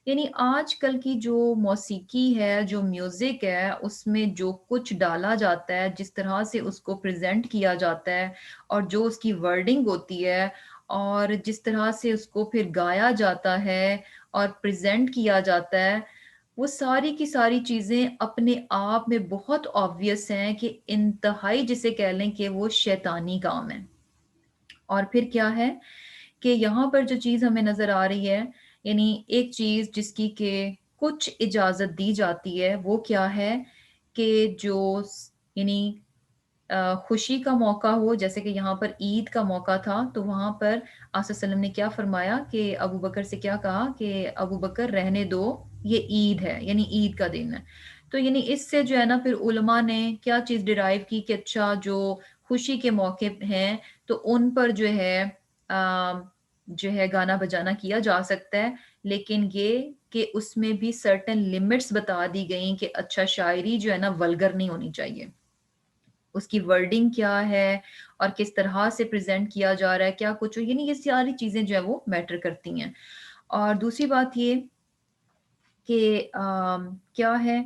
یعنی آج کل کی جو موسیقی ہے، جو میوزک ہے، اس میں جو کچھ ڈالا جاتا ہے، جس طرح سے اس کو پریزنٹ کیا جاتا ہے اور جو اس کی ورڈنگ ہوتی ہے اور جس طرح سے اس کو پھر گایا جاتا ہے اور پریزنٹ کیا جاتا ہے، وہ ساری کی ساری چیزیں اپنے آپ میں بہت آبویس ہیں کہ انتہائی جسے کہہ لیں کہ وہ شیطانی کام ہے. اور پھر کیا ہے کہ یہاں پر جو چیز ہمیں نظر آ رہی ہے، یعنی ایک چیز جس کی کہ کچھ اجازت دی جاتی ہے، وہ کیا ہے کہ یعنی خوشی کا موقع ہو، جیسے کہ یہاں پر عید کا موقع تھا، تو وہاں پر آپ صلی اللہ علیہ وسلم نے کیا فرمایا کہ ابو بکر سے کیا کہا کہ ابو بکر رہنے دو، یہ عید ہے، یعنی عید کا دن ہے۔ تو یعنی اس سے جو ہے نا پھر علماء نے کیا چیز ڈرائیو کی کہ اچھا جو خوشی کے موقع ہیں تو ان پر جو ہے گانا بجانا کیا جا سکتا ہے، لیکن یہ کہ اس میں بھی سرٹن لمٹس بتا دی گئیں کہ اچھا شاعری جو ہے نا ولگر نہیں ہونی چاہیے، اس کی ورڈنگ کیا ہے اور کس طرح سے پریزنٹ کیا جا رہا ہے، کیا کچھ یعنی یہ ساری چیزیں جو ہے وہ میٹر کرتی ہیں۔ اور دوسری بات یہ کہ کیا ہے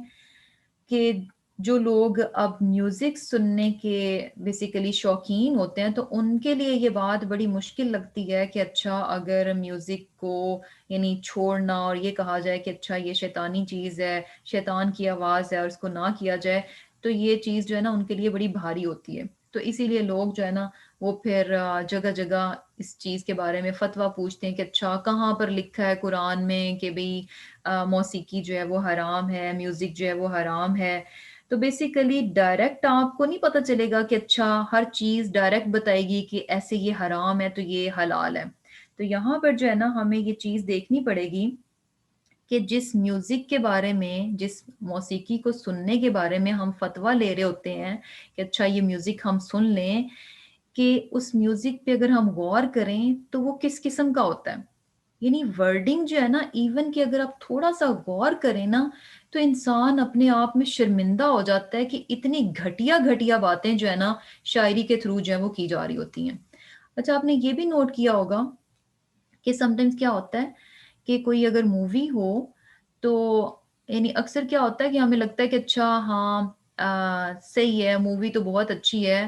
کہ جو لوگ اب میوزک سننے کے بیسیکلی شوقین ہوتے ہیں تو ان کے لیے یہ بات بڑی مشکل لگتی ہے کہ اچھا اگر میوزک کو یعنی چھوڑنا اور یہ کہا جائے کہ اچھا یہ شیطانی چیز ہے، شیطان کی آواز ہے اور اس کو نہ کیا جائے، تو یہ چیز جو ہے نا ان کے لیے بڑی بھاری ہوتی ہے۔ تو اسی لیے لوگ جو ہے نا وہ پھر جگہ جگہ اس چیز کے بارے میں فتویٰ پوچھتے ہیں کہ اچھا کہاں پر لکھا ہے قرآن میں کہ بھئی موسیقی جو ہے وہ حرام ہے، میوزک جو ہے وہ حرام ہے۔ تو بیسیکلی ڈائریکٹ آپ کو نہیں پتہ چلے گا کہ اچھا ہر چیز ڈائریکٹ بتائے گی کہ ایسے یہ حرام ہے تو یہ حلال ہے۔ تو یہاں پر جو ہے نا ہمیں یہ چیز دیکھنی پڑے گی کہ جس میوزک کے بارے میں، جس موسیقی کو سننے کے بارے میں ہم فتویٰ لے رہے ہوتے ہیں کہ اچھا یہ میوزک ہم سن لیں، کہ اس میوزک پہ اگر ہم غور کریں تو وہ کس قسم کا ہوتا ہے۔ یعنی ورڈنگ جو ہے نا، ایون کہ اگر آپ تھوڑا سا غور کریں نا تو انسان اپنے آپ میں شرمندہ ہو جاتا ہے کہ اتنی گھٹیا گھٹیا باتیں جو ہے نا شاعری کے تھرو جو ہے وہ کی جا رہی ہوتی ہیں۔ اچھا آپ نے یہ بھی نوٹ کیا ہوگا کہ سم ٹائمز کیا ہوتا ہے کہ کوئی اگر مووی ہو تو یعنی اکثر کیا ہوتا ہے کہ ہمیں لگتا ہے کہ اچھا ہاں صحیح ہے، مووی تو بہت اچھی ہے،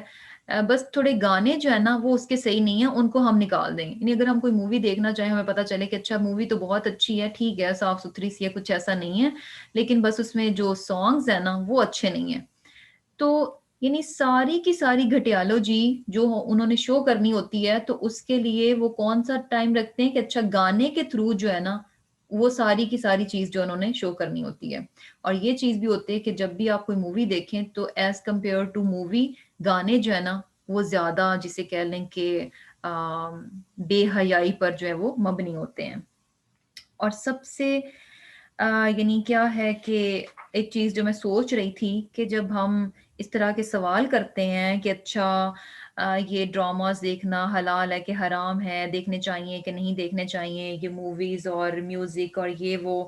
بس تھوڑے گانے جو ہے نا وہ اس کے صحیح نہیں ہیں، ان کو ہم نکال دیں گے۔ یعنی اگر ہم کوئی مووی دیکھنا چاہیں، ہمیں پتہ چلے کہ اچھا مووی تو بہت اچھی ہے، ٹھیک ہے صاف ستھری سی ہے، کچھ ایسا نہیں ہے، لیکن بس اس میں جو سانگز ہیں نا وہ اچھے نہیں ہیں، تو یعنی ساری کی ساری گھٹیالوجی جو انہوں نے شو کرنی ہوتی ہے تو اس کے لیے وہ کون سا ٹائم رکھتے ہیں کہ اچھا گانے کے تھرو جو ہے نا وہ ساری کی ساری چیز جو انہوں نے شو کرنی ہوتی ہے۔ اور یہ چیز بھی ہوتی ہے کہ جب بھی آپ کوئی مووی دیکھیں تو ایز کمپیئر ٹو مووی گانے جو ہے نا وہ زیادہ جسے کہہ لیں کہ بے حیائی پر جو ہے وہ مبنی ہوتے ہیں۔ اور سب سے یعنی کیا ہے کہ ایک چیز جو میں سوچ رہی تھی کہ جب ہم اس طرح کے سوال کرتے ہیں کہ اچھا یہ ڈراماز دیکھنا حلال ہے کہ حرام ہے، دیکھنے چاہیے کہ نہیں دیکھنے چاہیے، یہ موویز اور میوزک اور یہ وہ،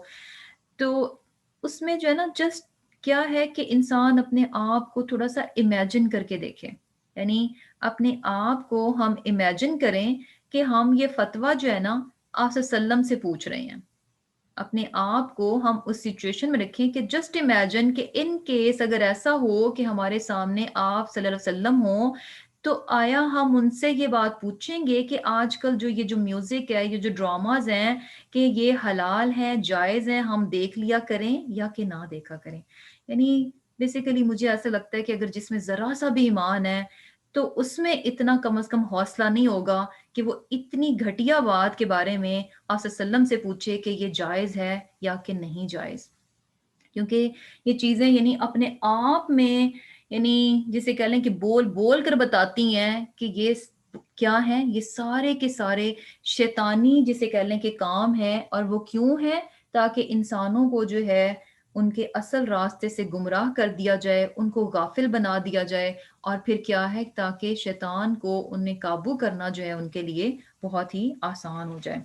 تو اس میں جو ہے نا جسٹ کیا ہے کہ انسان اپنے آپ کو تھوڑا سا امیجن کر کے دیکھے، یعنی اپنے آپ کو ہم امیجن کریں کہ ہم یہ فتویٰ جو ہے نا آپ صلی اللہ علیہ وسلم سے پوچھ رہے ہیں، اپنے آپ کو ہم اس سچویشن میں رکھیں کہ جسٹ امیجن کہ ان کیس اگر ایسا ہو کہ ہمارے سامنے آپ صلی اللہ علیہ وسلم ہو تو آیا ہم ان سے یہ بات پوچھیں گے کہ آج کل جو یہ جو میوزک ہے، یہ جو ڈراماز ہیں، کہ یہ حلال ہیں، جائز ہیں، ہم دیکھ لیا کریں یا کہ نہ دیکھا کریں۔ یعنی بیسیکلی مجھے ایسا لگتا ہے کہ اگر جس میں ذرا سا بھی ایمان ہے تو اس میں اتنا کم از کم حوصلہ نہیں ہوگا کہ وہ اتنی گھٹیا بات کے بارے میں آپ صلی اللہ علیہ وسلم سے پوچھے کہ یہ جائز ہے یا کہ نہیں جائز، کیونکہ یہ چیزیں یعنی اپنے آپ میں یعنی جسے کہہ لیں کہ بول بول کر بتاتی ہیں کہ یہ کیا ہے، یہ سارے کے سارے شیطانی جسے کہہ لیں کہ کام ہے، اور وہ کیوں ہے؟ تاکہ انسانوں کو جو ہے ان کے اصل راستے سے گمراہ کر دیا جائے، ان کو غافل بنا دیا جائے، اور پھر کیا ہے تاکہ شیطان کو انہیں قابو کرنا جو ہے ان کے لیے بہت ہی آسان ہو جائے۔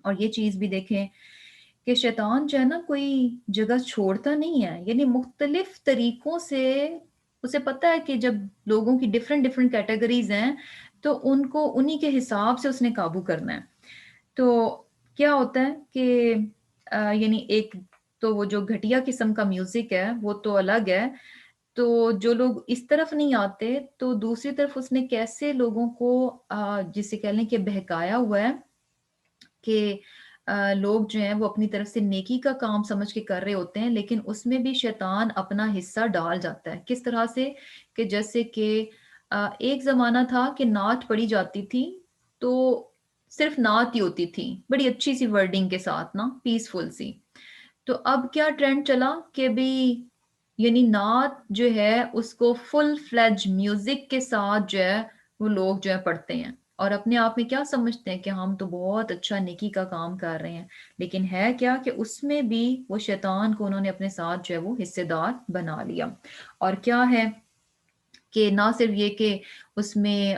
اور یہ چیز بھی دیکھیں کہ شیطان جو ہے نا کوئی جگہ چھوڑتا نہیں ہے، یعنی مختلف طریقوں سے اسے پتہ ہے کہ جب لوگوں کی ڈفرینٹ ڈفرینٹ کیٹیگریز ہیں تو ان کو انہی کے حساب سے اس نے قابو کرنا ہے۔ تو کیا ہوتا ہے کہ یعنی ایک تو وہ جو گھٹیا قسم کا میوزک ہے وہ تو الگ ہے، تو جو لوگ اس طرف نہیں آتے تو دوسری طرف اس نے کیسے لوگوں کو جسے کہہ لیں کہ بہکایا ہوا ہے کہ لوگ جو ہیں وہ اپنی طرف سے نیکی کا کام سمجھ کے کر رہے ہوتے ہیں، لیکن اس میں بھی شیطان اپنا حصہ ڈال جاتا ہے۔ کس طرح سے؟ کہ جیسے کہ ایک زمانہ تھا کہ نعت پڑھی جاتی تھی تو صرف نعت ہی ہوتی تھی، بڑی اچھی سی ورڈنگ کے ساتھ نا، پیسفل سی. تو اب کیا ٹرینڈ چلا کہ بھی یعنی نعت جو ہے اس کو فل فلیج میوزک کے ساتھ جو ہے وہ لوگ جو ہے پڑھتے ہیں، اور اپنے آپ میں کیا سمجھتے ہیں کہ ہم تو بہت اچھا نیکی کا کام کر رہے ہیں. لیکن ہے کیا کہ اس میں بھی وہ شیطان کو انہوں نے اپنے ساتھ جو ہے وہ حصے دار بنا لیا. اور کیا ہے کہ نہ صرف یہ کہ اس میں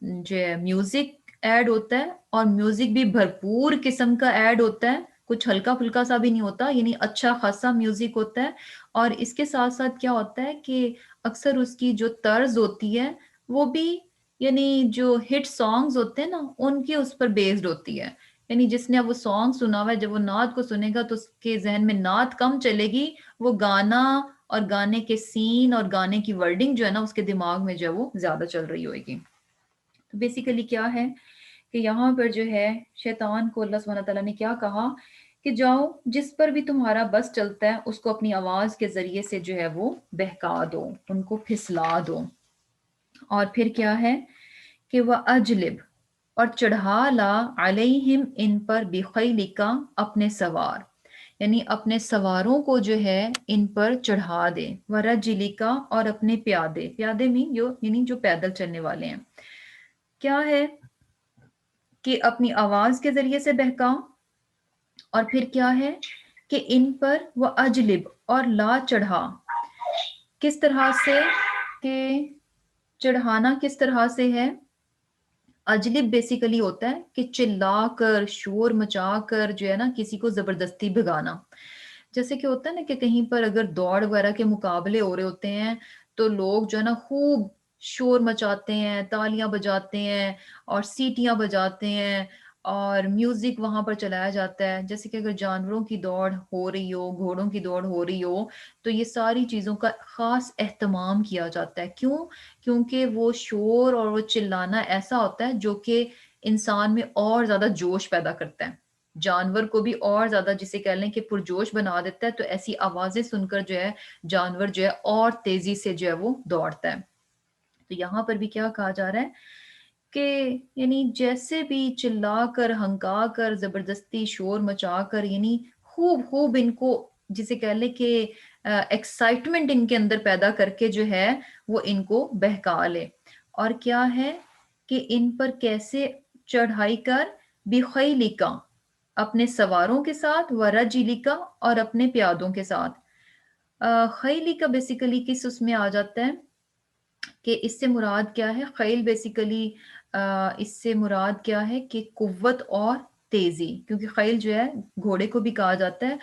جو ہے میوزک ایڈ ہوتا ہے، اور میوزک بھی بھرپور قسم کا ایڈ ہوتا ہے، کچھ ہلکا پھلکا سا بھی نہیں ہوتا، یعنی اچھا خاصا میوزک ہوتا ہے. اور اس کے ساتھ ساتھ کیا ہوتا ہے کہ اکثر اس کی جو طرز ہوتی ہے وہ بھی یعنی جو ہٹ سانگز ہوتے ہیں نا ان کی اس پر بیسڈ ہوتی ہے. یعنی جس نے اب وہ سانگ سنا ہوا ہے، جب وہ نعت کو سنے گا تو اس کے ذہن میں نعت کم چلے گی، وہ گانا اور گانے کے سین اور گانے کی ورڈنگ جو ہے نا اس کے دماغ میں جو ہے وہ زیادہ چل رہی ہوئے گی. تو بیسیکلی کیا ہے کہ یہاں پر جو ہے شیطان کو اللہ سبحانہ تعالیٰ نے کیا کہا کہ جاؤ جس پر بھی تمہارا بس چلتا ہے اس کو اپنی آواز کے ذریعے سے جو ہے وہ بہکا دو، ان کو پھسلا دو. اور پھر کیا ہے کہ وہ اجلب، اور چڑھا لا علیہم ان پر بخیلکا، اپنے سوار، یعنی اپنے سواروں کو جو ہے ان پر چڑھا دے، ورجلکا، اور اپنے پیادے، پیادے میں یعنی جو پیدل چلنے والے ہیں. کیا ہے کہ اپنی آواز کے ذریعے سے بہکا. اور پھر کیا ہے کہ ان پر وہ اجلب، اور لا، چڑھا. کس طرح سے کہ چڑھانا کس طرح سے ہے؟ اجلب بیسیکلی ہوتا ہے کہ چلا کر، شور مچا کر جو ہے نا کسی کو زبردستی بھگانا. جیسے کہ ہوتا ہے نا کہ کہیں پر اگر دوڑ وغیرہ کے مقابلے ہو رہے ہوتے ہیں تو لوگ جو ہے نا خوب شور مچاتے ہیں، تالیاں بجاتے ہیں اور سیٹیاں بجاتے ہیں اور میوزک وہاں پر چلایا جاتا ہے. جیسے کہ اگر جانوروں کی دوڑ ہو رہی ہو، گھوڑوں کی دوڑ ہو رہی ہو، تو یہ ساری چیزوں کا خاص اہتمام کیا جاتا ہے. کیوں؟ کیونکہ وہ شور اور وہ چلانا ایسا ہوتا ہے جو کہ انسان میں اور زیادہ جوش پیدا کرتا ہے، جانور کو بھی اور زیادہ جسے کہہ لیں کہ پرجوش بنا دیتا ہے. تو ایسی آوازیں سن کر جو ہے جانور جو ہے اور تیزی سے جو ہے وہ دوڑتا ہے. تو یہاں پر بھی کیا کہا جا رہا ہے کہ یعنی جیسے بھی چلا کر، ہنکا کر، زبردستی شور مچا کر، یعنی خوب خوب ان کو جسے کہہ لیں کہ ایکسائٹمنٹ ان کے اندر پیدا کر کے جو ہے وہ ان کو بہکا لے. اور کیا ہے کہ ان پر کیسے چڑھائی کر، بخیلکا، اپنے سواروں کے ساتھ، ورجلکا، اور اپنے پیادوں کے ساتھ. خیلی کا بیسیکلی کس اس میں آ جاتا ہے کہ اس سے مراد کیا ہے؟ خیل بیسیکلی اس سے مراد کیا ہے کہ قوت اور تیزی، کیونکہ خیل جو ہے گھوڑے کو بھی کہا جاتا ہے،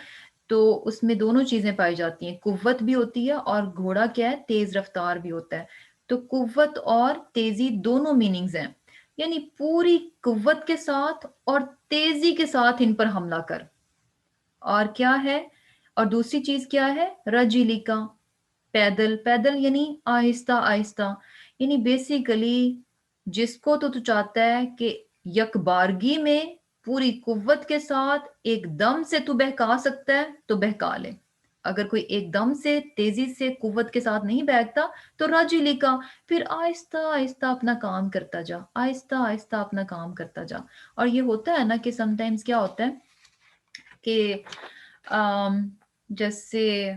تو اس میں دونوں چیزیں پائی جاتی ہیں، قوت بھی ہوتی ہے اور گھوڑا کیا ہے؟ تیز رفتار بھی ہوتا ہے. تو قوت اور تیزی دونوں میننگز ہیں، یعنی پوری قوت کے ساتھ اور تیزی کے ساتھ ان پر حملہ کر. اور کیا ہے؟ اور دوسری چیز کیا ہے؟ رجلی کا، پیدل. پیدل یعنی آہستہ آہستہ، یعنی بیسیکلی جس کو تو چاہتا ہے کہ یک بارگی میں پوری قوت کے ساتھ ایک دم سے تو بہکا سکتا ہے تو بہکا لے. اگر کوئی ایک دم سے تیزی سے قوت کے ساتھ نہیں بہکتا تو رجلی کا، پھر آہستہ آہستہ اپنا کام کرتا جا، آہستہ آہستہ اپنا کام کرتا جا. اور یہ ہوتا ہے نا کہ سم ٹائمز کیا ہوتا ہے کہ جیسے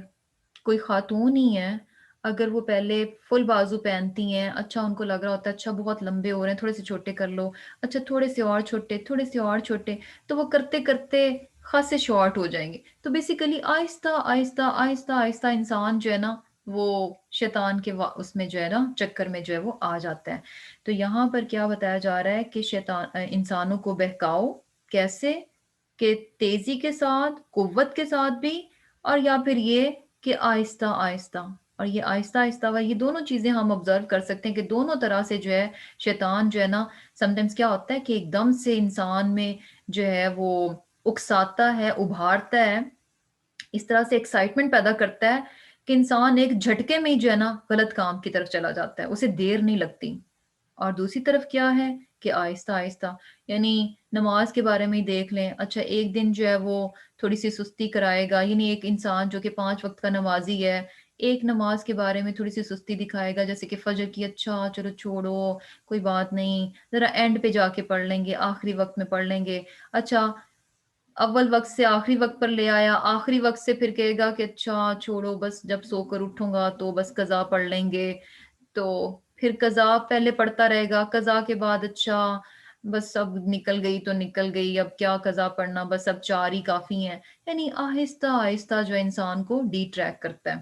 کوئی خاتون ہی ہے، اگر وہ پہلے فل بازو پہنتی ہیں، اچھا ان کو لگ رہا ہوتا ہے اچھا بہت لمبے ہو رہے ہیں، تھوڑے سے چھوٹے کر لو، اچھا تھوڑے سے اور چھوٹے، تھوڑے سے اور چھوٹے، تو وہ کرتے کرتے خاصے شارٹ ہو جائیں گے. تو بیسیکلی آہستہ آہستہ آہستہ آہستہ انسان جو ہے نا وہ شیطان کے اس میں جو ہے نا چکر میں جو ہے وہ آ جاتا ہے. تو یہاں پر کیا بتایا جا رہا ہے کہ شیطان انسانوں کو بہکاؤ کیسے؟ کہ تیزی کے ساتھ، قوت کے ساتھ بھی، اور یا پھر یہ کہ آہستہ آہستہ. اور یہ آہستہ آہستہ یہ دونوں چیزیں ہم آبزرو کر سکتے ہیں کہ دونوں طرح سے جو ہے شیطان جو ہے نا سم ٹائمز کیا ہوتا ہے کہ ایک دم سے انسان میں جو ہے وہ اکساتا ہے، ابھارتا ہے، اس طرح سے ایکسائٹمنٹ پیدا کرتا ہے کہ انسان ایک جھٹکے میں ہی جو ہے نا غلط کام کی طرف چلا جاتا ہے، اسے دیر نہیں لگتی. اور دوسری طرف کیا ہے کہ آہستہ آہستہ، یعنی نماز کے بارے میں ہی دیکھ لیں. اچھا ایک دن جو ہے وہ تھوڑی سی سستی کرائے گا، یعنی ایک انسان جو کہ 5 وقت کا نمازی ہے ایک نماز کے بارے میں تھوڑی سی سستی دکھائے گا، جیسے کہ فجر کی، اچھا چلو چھوڑو کوئی بات نہیں، ذرا اینڈ پہ جا کے پڑھ لیں گے، آخری وقت میں پڑھ لیں گے، اچھا اول وقت سے آخری وقت پر لے آیا، آخری وقت سے پھر کہے گا کہ اچھا چھوڑو بس جب سو کر اٹھوں گا تو بس قضا پڑھ لیں گے، تو پھر قضا پہلے پڑھتا رہے گا، قضا کے بعد اچھا بس اب نکل گئی تو نکل گئی، اب کیا قضا پڑھنا، بس اب چار ہی کافی ہیں، یعنی آہستہ آہستہ جو انسان کو ڈی ٹریک کرتا ہے۔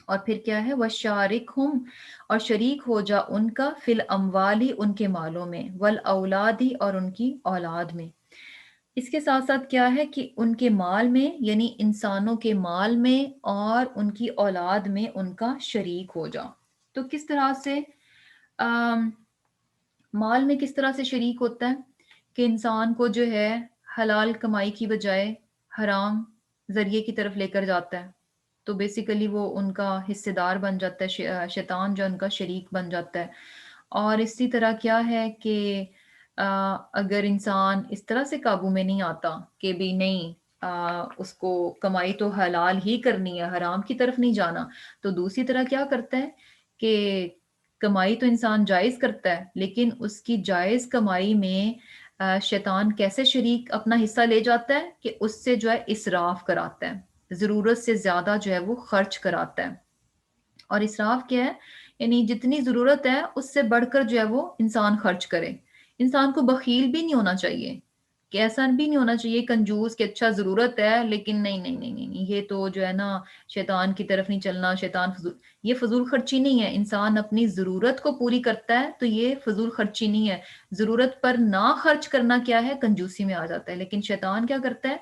اور پھر کیا ہے، وَشَارِكْهُمْ، اور شریک ہو جا ان کا، فی الاموالی ان کے مالوں میں، والاولادی اور ان کی اولاد میں۔ اس کے ساتھ ساتھ کیا ہے کہ ان کے مال میں، یعنی انسانوں کے مال میں اور ان کی اولاد میں ان کا شریک ہو جا۔ تو کس طرح سے آم، مال میں کس طرح سے شریک ہوتا ہے کہ انسان کو جو ہے حلال کمائی کی بجائے حرام ذریعے کی طرف لے کر جاتا ہے، تو بیسیکلی وہ ان کا حصے دار بن جاتا ہے، شیطان جو ان کا شریک بن جاتا ہے۔ اور اسی طرح کیا ہے کہ اگر انسان اس طرح سے قابو میں نہیں آتا کہ بھی نہیں، اس کو کمائی تو حلال ہی کرنی ہے، حرام کی طرف نہیں جانا، تو دوسری طرح کیا کرتا ہے کہ کمائی تو انسان جائز کرتا ہے، لیکن اس کی جائز کمائی میں شیطان کیسے شریک اپنا حصہ لے جاتا ہے کہ اس سے جو ہے اسراف کراتا ہے، ضرورت سے زیادہ جو ہے وہ خرچ کراتا ہے۔ اور اسراف کیا ہے، یعنی جتنی ضرورت ہے اس سے بڑھ کر جو ہے وہ انسان خرچ کرے۔ انسان کو بخیل بھی نہیں ہونا چاہیے، کہ ایسا بھی نہیں ہونا چاہیے کنجوس کہ اچھا ضرورت ہے لیکن نہیں نہیں نہیں نہیں نہیں، یہ تو جو ہے نا شیطان کی طرف نہیں چلنا، شیطان فضول، یہ فضول خرچی نہیں ہے، انسان اپنی ضرورت کو پوری کرتا ہے تو یہ فضول خرچی نہیں ہے۔ ضرورت پر نہ خرچ کرنا کیا ہے، کنجوسی میں آ جاتا ہے، لیکن شیطان کیا کرتا ہے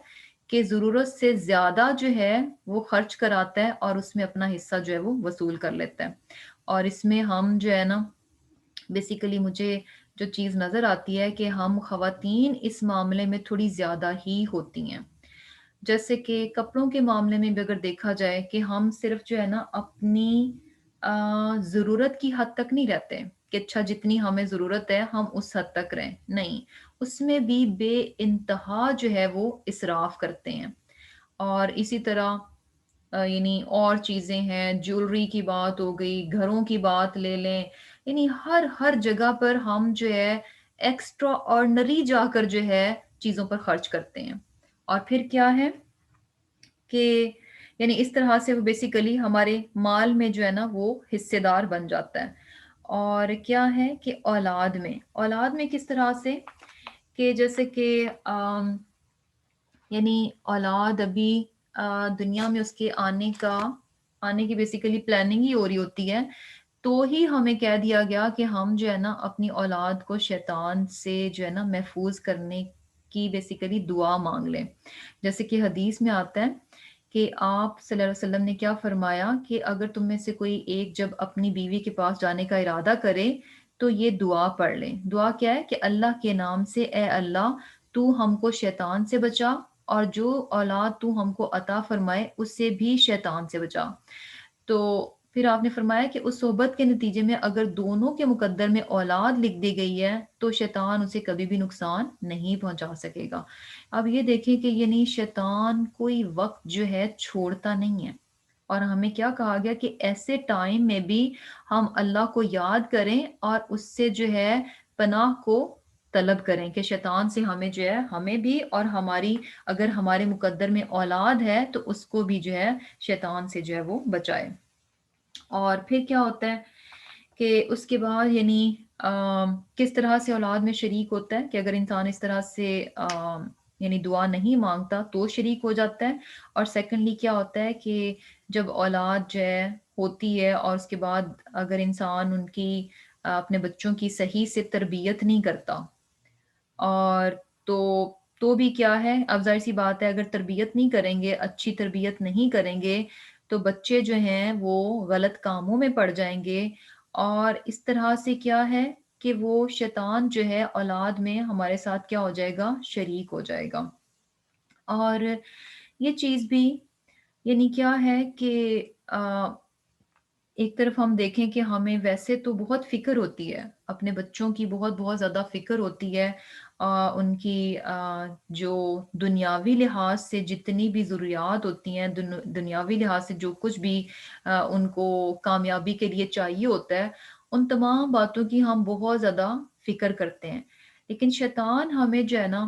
کہ ضرورت سے زیادہ جو ہے وہ خرچ کراتا ہے اور اس میں اپنا حصہ جو ہے وہ وصول کر لیتا ہے۔ اور اس میں ہم جو ہے نا بیسیکلی مجھے جو چیز نظر آتی ہے کہ ہم خواتین اس معاملے میں تھوڑی زیادہ ہی ہوتی ہیں، جیسے کہ کپڑوں کے معاملے میں بھی اگر دیکھا جائے کہ ہم صرف جو ہے نا اپنی ضرورت کی حد تک نہیں رہتے کہ اچھا جتنی ہمیں ضرورت ہے ہم اس حد تک رہیں، نہیں، اس میں بھی بے انتہا جو ہے وہ اسراف کرتے ہیں۔ اور اسی طرح یعنی اور چیزیں ہیں، جیولری کی بات ہو گئی، گھروں کی بات لے لیں، یعنی ہر جگہ پر ہم جو ہے ایکسٹرا آرڈنری جا کر جو ہے چیزوں پر خرچ کرتے ہیں۔ اور پھر کیا ہے کہ یعنی اس طرح سے وہ بیسیکلی ہمارے مال میں جو ہے نا وہ حصے دار بن جاتا ہے۔ اور کیا ہے کہ اولاد میں کس طرح سے کہ جیسے کہ یعنی اولاد ابھی دنیا میں اس کے آنے کی بیسیکلی پلاننگ ہی ہو رہی ہوتی ہے، تو ہی ہمیں کہہ دیا گیا کہ ہم جو ہے نا اپنی اولاد کو شیطان سے جو ہے نا محفوظ کرنے کی بیسیکلی دعا مانگ لیں۔ جیسے کہ حدیث میں آتا ہے کہ آپ صلی اللہ علیہ وسلم نے کیا فرمایا کہ اگر تم میں سے کوئی ایک جب اپنی بیوی کے پاس جانے کا ارادہ کرے تو یہ دعا پڑھ لیں۔ دعا کیا ہے کہ اللہ کے نام سے، اے اللہ تو ہم کو شیطان سے بچا، اور جو اولاد تو ہم کو عطا فرمائے اس سے بھی شیطان سے بچا۔ تو پھر آپ نے فرمایا کہ اس صحبت کے نتیجے میں اگر دونوں کے مقدر میں اولاد لکھ دی گئی ہے تو شیطان اسے کبھی بھی نقصان نہیں پہنچا سکے گا۔ اب یہ دیکھیں کہ یعنی شیطان کوئی وقت جو ہے چھوڑتا نہیں ہے، اور ہمیں کیا کہا گیا کہ ایسے ٹائم میں بھی ہم اللہ کو یاد کریں اور اس سے جو ہے پناہ کو طلب کریں کہ شیطان سے ہمیں جو ہے، ہمیں بھی اور ہماری اگر ہمارے مقدر میں اولاد ہے تو اس کو بھی جو ہے شیطان سے جو ہے وہ بچائے۔ اور پھر کیا ہوتا ہے کہ اس کے بعد یعنی کس طرح سے اولاد میں شریک ہوتا ہے کہ اگر انسان اس طرح سے یعنی دعا نہیں مانگتا تو شریک ہو جاتا ہے۔ اور سیکنڈلی کیا ہوتا ہے کہ جب اولاد جو ہے ہوتی ہے اور اس کے بعد اگر انسان ان کی اپنے بچوں کی صحیح سے تربیت نہیں کرتا، اور تو تو بھی کیا ہے، اب ظاہر سی بات ہے اگر تربیت نہیں کریں گے، اچھی تربیت نہیں کریں گے تو بچے جو ہیں وہ غلط کاموں میں پڑ جائیں گے، اور اس طرح سے کیا ہے کہ وہ شیطان جو ہے اولاد میں ہمارے ساتھ کیا ہو جائے گا، شریک ہو جائے گا۔ اور یہ چیز بھی یعنی کیا ہے کہ ایک طرف ہم دیکھیں کہ ہمیں ویسے تو بہت فکر ہوتی ہے، اپنے بچوں کی بہت بہت زیادہ فکر ہوتی ہے، ان کی جو دنیاوی لحاظ سے جتنی بھی ضروریات ہوتی ہیں، دنیاوی لحاظ سے جو کچھ بھی ان کو کامیابی کے لیے چاہیے ہوتا ہے، ان تمام باتوں کی ہم بہت زیادہ فکر کرتے ہیں۔ لیکن شیطان ہمیں جو ہے نا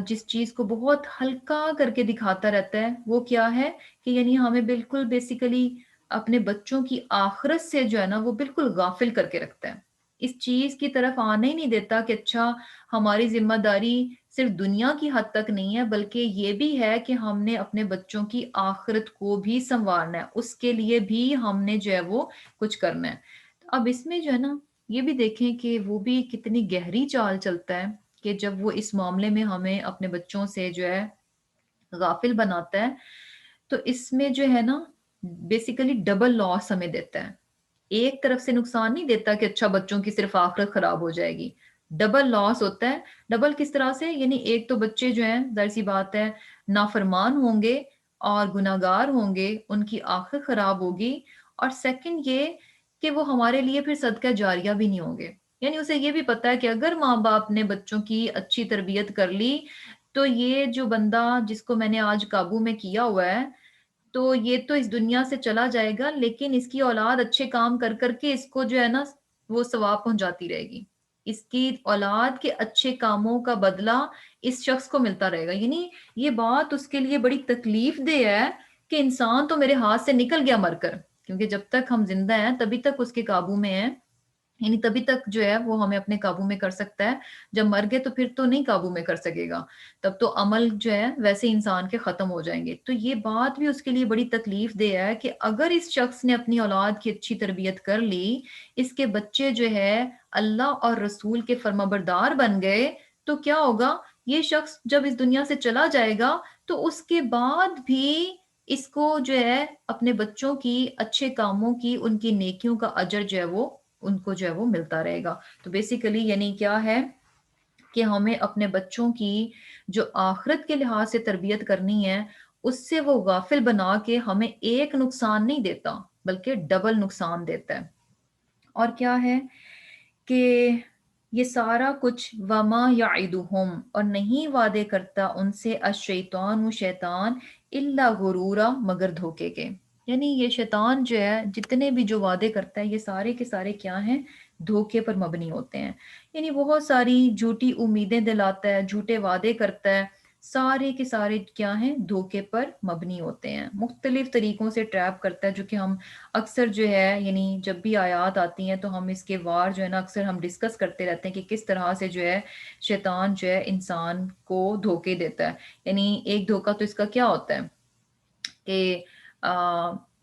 جس چیز کو بہت ہلکا کر کے دکھاتا رہتا ہے وہ کیا ہے کہ یعنی ہمیں بالکل بیسیکلی اپنے بچوں کی آخرت سے جو ہے نا وہ بالکل غافل کر کے رکھتا ہے، اس چیز کی طرف آنے ہی نہیں دیتا کہ اچھا ہماری ذمہ داری صرف دنیا کی حد تک نہیں ہے، بلکہ یہ بھی ہے کہ ہم نے اپنے بچوں کی آخرت کو بھی سنوارنا ہے، اس کے لیے بھی ہم نے جو ہے وہ کچھ کرنا ہے۔ اب اس میں جو ہے نا یہ بھی دیکھیں کہ وہ بھی کتنی گہری چال چلتا ہے کہ جب وہ اس معاملے میں ہمیں اپنے بچوں سے جو ہے غافل بناتا ہے، تو اس میں جو ہے نا بیسیکلی ڈبل لاس ہمیں دیتا ہے۔ ایک طرف سے نقصان نہیں دیتا کہ اچھا بچوں کی صرف آخرت خراب ہو جائے گی، ڈبل لاس ہوتا ہے۔ ڈبل کس طرح سے؟ یعنی ایک تو بچے جو ہیں ظاہر سی بات ہے نافرمان ہوں گے اور گناہگار ہوں گے، ان کی آخرت خراب ہوگی، اور سیکنڈ یہ کہ وہ ہمارے لیے پھر صدقہ جاریہ بھی نہیں ہوں گے۔ یعنی اسے یہ بھی پتا ہے کہ اگر ماں باپ نے بچوں کی اچھی تربیت کر لی تو یہ جو بندہ جس کو میں نے آج قابو میں کیا ہوا ہے تو یہ تو اس دنیا سے چلا جائے گا، لیکن اس کی اولاد اچھے کام کر کر کے اس کو جو ہے نا وہ ثواب پہنچاتی رہے گی، اس کی اولاد کے اچھے کاموں کا بدلہ اس شخص کو ملتا رہے گا۔ یعنی یہ بات اس کے لیے بڑی تکلیف دہ ہے کہ انسان تو میرے ہاتھ سے نکل گیا مر کر، کیونکہ جب تک ہم زندہ ہیں تبھی تک اس کے قابو میں ہیں، یعنی تبھی تک جو ہے وہ ہمیں اپنے قابو میں کر سکتا ہے، جب مر گئے تو پھر تو نہیں قابو میں کر سکے گا، تب تو عمل جو ہے ویسے انسان کے ختم ہو جائیں گے۔ تو یہ بات بھی اس کے لیے بڑی تکلیف دہ ہے کہ اگر اس شخص نے اپنی اولاد کی اچھی تربیت کر لی، اس کے بچے جو ہے اللہ اور رسول کے فرمانبردار بن گئے، تو کیا ہوگا؟ یہ شخص جب اس دنیا سے چلا جائے گا تو اس کے بعد بھی اس کو جو ہے اپنے بچوں کی اچھے کاموں کی، ان کی نیکیوں کا اجر جو ہے وہ ان کو جو ہے وہ ملتا رہے گا۔ تو بیسیکلی یعنی کیا ہے کہ ہمیں اپنے بچوں کی جو آخرت کے لحاظ سے تربیت کرنی ہے اس سے وہ غافل بنا کے ہمیں ایک نقصان نہیں دیتا بلکہ ڈبل نقصان دیتا ہے۔ اور کیا ہے کہ یہ سارا کچھ وما یعدہم، اور نہیں وعدے کرتا ان سے الشیطان و شیطان الا غرورا، مگر دھوکے کے۔ یعنی یہ شیطان جو ہے جتنے بھی جو وعدے کرتا ہے یہ سارے کے سارے کیا ہیں؟ دھوکے پر مبنی ہوتے ہیں۔ یعنی بہت ساری جھوٹی امیدیں دلاتا ہے، جھوٹے وعدے کرتا ہے، سارے کے سارے کیا ہیں؟ دھوکے پر مبنی ہوتے ہیں، مختلف طریقوں سے ٹریپ کرتا ہے، جو کہ ہم اکثر جو ہے یعنی جب بھی آیات آتی ہیں تو ہم اس کے وار جو ہے نا اکثر ہم ڈسکس کرتے رہتے ہیں کہ کس طرح سے جو ہے شیطان جو ہے انسان کو دھوکے دیتا ہے۔ یعنی ایک دھوکا تو اس کا کیا ہوتا ہے کہ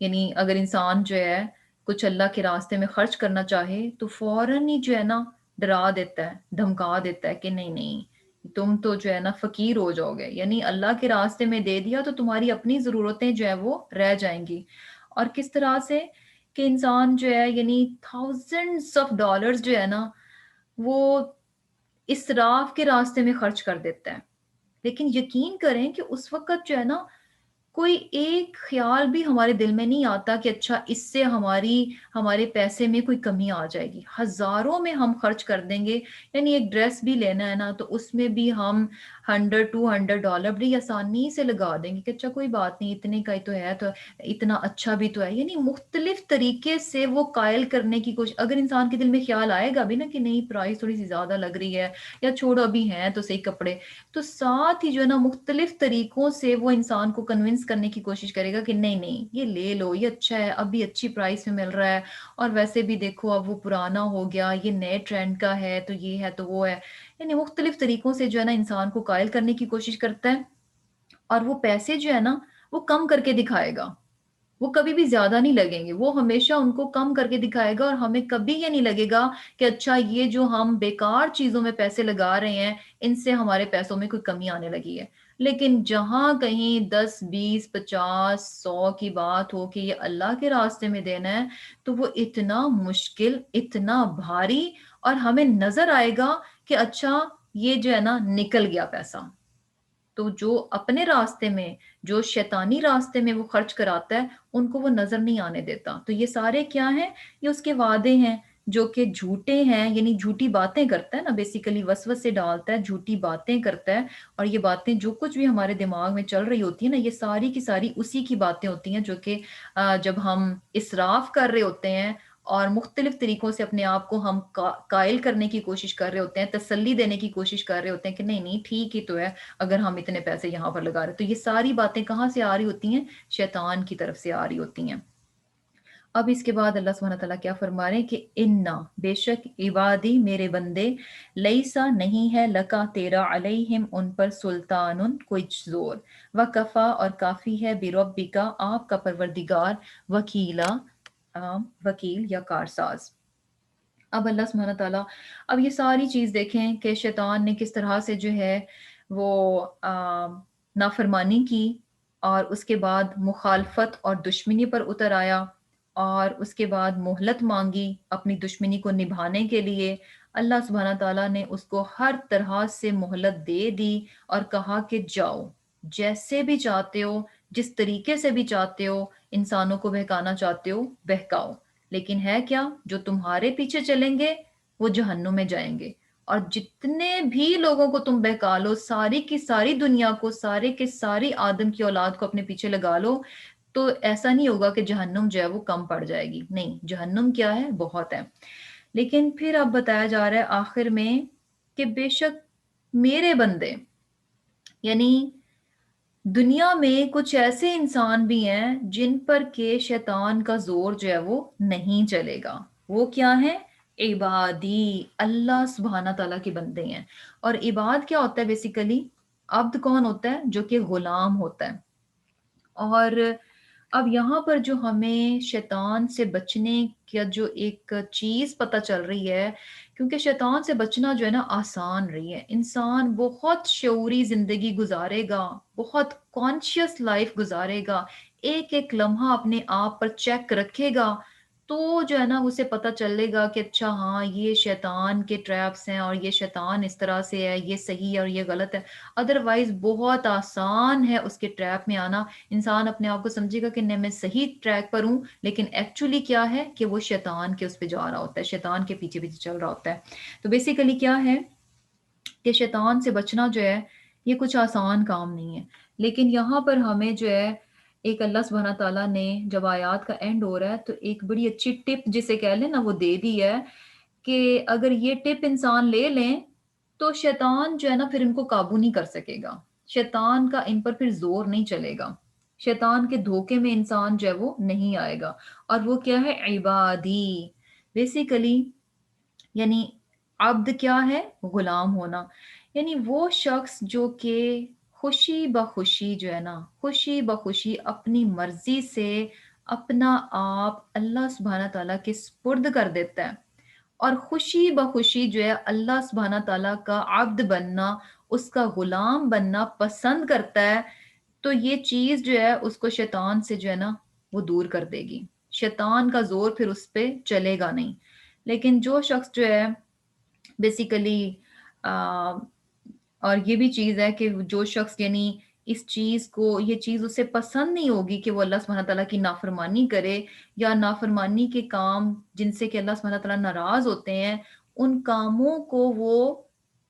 یعنی اگر انسان جو ہے کچھ اللہ کے راستے میں خرچ کرنا چاہے تو فوراً ہی جو ہے نا ڈرا دیتا ہے، دھمکا دیتا ہے کہ نہیں نہیں تم تو جو ہے نا فقیر ہو جاؤ گے، یعنی اللہ کے راستے میں دے دیا تو تمہاری اپنی ضرورتیں جو ہے وہ رہ جائیں گی۔ اور کس طرح سے کہ انسان جو ہے یعنی تھاؤزنڈس آف ڈالرز جو ہے نا وہ اسراف کے راستے میں خرچ کر دیتا ہے، لیکن یقین کریں کہ اس وقت جو ہے نا کوئی ایک خیال بھی ہمارے دل میں نہیں آتا کہ اچھا اس سے ہمارے پیسے میں کوئی کمی آ جائے گی، ہزاروں میں ہم خرچ کر دیں گے۔ یعنی ایک ڈریس بھی لینا ہے نا تو اس میں بھی ہم 100 200 ڈالر بڑی آسانی سے لگا دیں گے کہ اچھا کوئی بات نہیں اتنے کا ہی تو ہے، تو اتنا اچھا بھی تو ہے۔ یعنی مختلف طریقے سے وہ قائل کرنے کی کوشش، اگر انسان کے دل میں خیال آئے گا بھی نا کہ نہیں پرائس تھوڑی سی زیادہ لگ رہی ہے یا چھوڑو ابھی ہیں تو صحیح کپڑے، تو ساتھ ہی جو ہے نا مختلف طریقوں سے وہ انسان کو کنونس کرنے کی کوشش کرے گا کہ نہیں نہیں یہ لے لو، یہ اچھا ہے، اب بھی اچھی پرائس میں مل رہا ہے، اور ویسے بھی دیکھو اب وہ پرانا ہو گیا، یہ نئے ٹرینڈ کا ہے تو یہ ہے تو وہ ہے۔ یعنی مختلف طریقوں سے جو ہے نا انسان کو قائل کرنے کی کوشش کرتا ہے، اور وہ پیسے جو ہے نا وہ کم کر کے دکھائے گا، وہ کبھی بھی زیادہ نہیں لگیں گے، وہ ہمیشہ ان کو کم کر کے دکھائے گا، اور ہمیں کبھی یہ نہیں لگے گا کہ اچھا یہ جو ہم بیکار چیزوں میں پیسے لگا رہے ہیں ان سے ہمارے پیسوں میں کوئی کمی آنے لگی ہے۔ لیکن جہاں کہیں 10 20 50 100 کی بات ہو کہ یہ اللہ کے راستے میں دینا ہے تو وہ اتنا مشکل، اتنا بھاری، اور ہمیں نظر آئے گا کہ اچھا یہ جو ہے نا نکل گیا پیسہ، تو جو اپنے راستے میں، جو شیطانی راستے میں وہ خرچ کراتا ہے، ان کو وہ نظر نہیں آنے دیتا. تو یہ سارے کیا ہیں؟ یہ اس کے وعدے ہیں جو کہ جھوٹے ہیں، یعنی جھوٹی باتیں کرتا ہے نا، بیسیکلی وسوسے ڈالتا ہے، جھوٹی باتیں کرتا ہے. اور یہ باتیں جو کچھ بھی ہمارے دماغ میں چل رہی ہوتی ہیں نا، یہ ساری کی ساری اسی کی باتیں ہوتی ہیں جو کہ جب ہم اسراف کر رہے ہوتے ہیں اور مختلف طریقوں سے اپنے آپ کو ہم قائل کرنے کی کوشش کر رہے ہوتے ہیں، تسلی دینے کی کوشش کر رہے ہوتے ہیں کہ نہیں نہیں ٹھیک ہی تو ہے اگر ہم اتنے پیسے یہاں پر لگا رہے. تو یہ ساری باتیں کہاں سے آ رہی ہوتی ہیں؟ شیطان کی طرف سے آ رہی ہوتی ہیں. اب اس کے بعد اللہ سبحانہ تعالیٰ کیا فرما رہے ہیں کہ انا بے شک عبادی میرے بندے، لیسا نہیں ہے لکا تیرا علیہم ان پر سلطان کوئی زور، وکفا اور کافی ہے بربکا آپ کا پروردگار، وکیلا وکیل یا کارساز. اب اللہ سبحانہ تعالیٰ، اب یہ ساری چیز دیکھیں کہ شیطان نے کس طرح سے جو ہے وہ نافرمانی کی، اور اس کے بعد مخالفت اور دشمنی پر اتر آیا، اور اس کے بعد مہلت مانگی اپنی دشمنی کو نبھانے کے لیے. اللہ سبحانہ تعالیٰ نے اس کو ہر طرح سے مہلت دے دی اور کہا کہ جاؤ جیسے بھی چاہتے ہو، جس طریقے سے بھی چاہتے ہو، انسانوں کو بہکانا چاہتے ہو بہکاؤ، لیکن ہے کیا؟ جو تمہارے پیچھے چلیں گے وہ جہنم میں جائیں گے. اور جتنے بھی لوگوں کو تم بہکا لو، ساری کی ساری دنیا کو، سارے کے ساری آدم کی اولاد کو اپنے پیچھے لگا لو، تو ایسا نہیں ہوگا کہ جہنم جو ہے وہ کم پڑ جائے گی. نہیں، جہنم کیا ہے؟ بہت ہے. لیکن پھر اب بتایا جا رہا ہے آخر میں کہ بے شک میرے بندے، یعنی دنیا میں کچھ ایسے انسان بھی ہیں جن پر کہ شیطان کا زور جو ہے وہ نہیں چلے گا. وہ کیا ہیں؟ عبادی، اللہ سبحانہ تعالیٰ کے بندے ہیں. اور عباد کیا ہوتا ہے؟ بیسیکلی عبد کون ہوتا ہے؟ جو کہ غلام ہوتا ہے. اور اب یہاں پر جو ہمیں شیطان سے بچنے کا جو ایک چیز پتہ چل رہی ہے، کیونکہ شیطان سے بچنا جو ہے نا آسان رہی ہے. انسان بہت شعوری زندگی گزارے گا، بہت کانشیس لائف گزارے گا، ایک ایک لمحہ اپنے آپ پر چیک رکھے گا، تو جو ہے نا اسے پتہ چلے گا کہ اچھا ہاں یہ شیطان کے ٹریپس ہیں، اور یہ شیطان اس طرح سے ہے، یہ صحیح ہے اور یہ غلط ہے. ادروائز بہت آسان ہے اس کے ٹریپ میں آنا. انسان اپنے آپ کو سمجھے گا کہ نہیں میں صحیح ٹریک پر ہوں، لیکن ایکچولی کیا ہے کہ وہ شیطان کے اس پہ جا رہا ہوتا ہے، شیطان کے پیچھے پیچھے چل رہا ہوتا ہے. تو بیسیکلی کیا ہے کہ شیطان سے بچنا جو ہے یہ کچھ آسان کام نہیں ہے. لیکن یہاں پر ہمیں جو ہے ایک اللہ سبحانہ تعالیٰ نے جب آیات کا اینڈ ہو رہا ہے تو ایک بڑی اچھی ٹپ جسے کہہ لیں نا وہ دے دی ہے کہ اگر یہ ٹپ انسان لے لیں تو شیطان جو ہے نا پھر ان کو قابو نہیں کر سکے گا، شیطان کا ان پر پھر زور نہیں چلے گا، شیطان کے دھوکے میں انسان جو ہے وہ نہیں آئے گا. اور وہ کیا ہے؟ عبادی. بیسیکلی یعنی عبد کیا ہے؟ غلام ہونا. یعنی وہ شخص جو کہ خوشی بخوشی جو ہے نا، خوشی بخوشی اپنی مرضی سے اپنا آپ اللہ سبحانہ تعالیٰ کے سپرد کر دیتا ہے، اور خوشی بخوشی جو ہے اللہ سبحانہ تعالیٰ کا عبد بننا، اس کا غلام بننا پسند کرتا ہے. تو یہ چیز جو ہے اس کو شیطان سے جو ہے نا وہ دور کر دے گی. شیطان کا زور پھر اس پہ چلے گا نہیں. لیکن جو شخص جو ہے بیسیکلی اور یہ بھی چیز ہے کہ جو شخص یعنی اس چیز کو، یہ چیز اسے پسند نہیں ہوگی کہ وہ اللہ سبحانہ تعالیٰ کی نافرمانی کرے، یا نافرمانی کے کام جن سے کہ اللہ سبحانہ تعالیٰ ناراض ہوتے ہیں ان کاموں کو وہ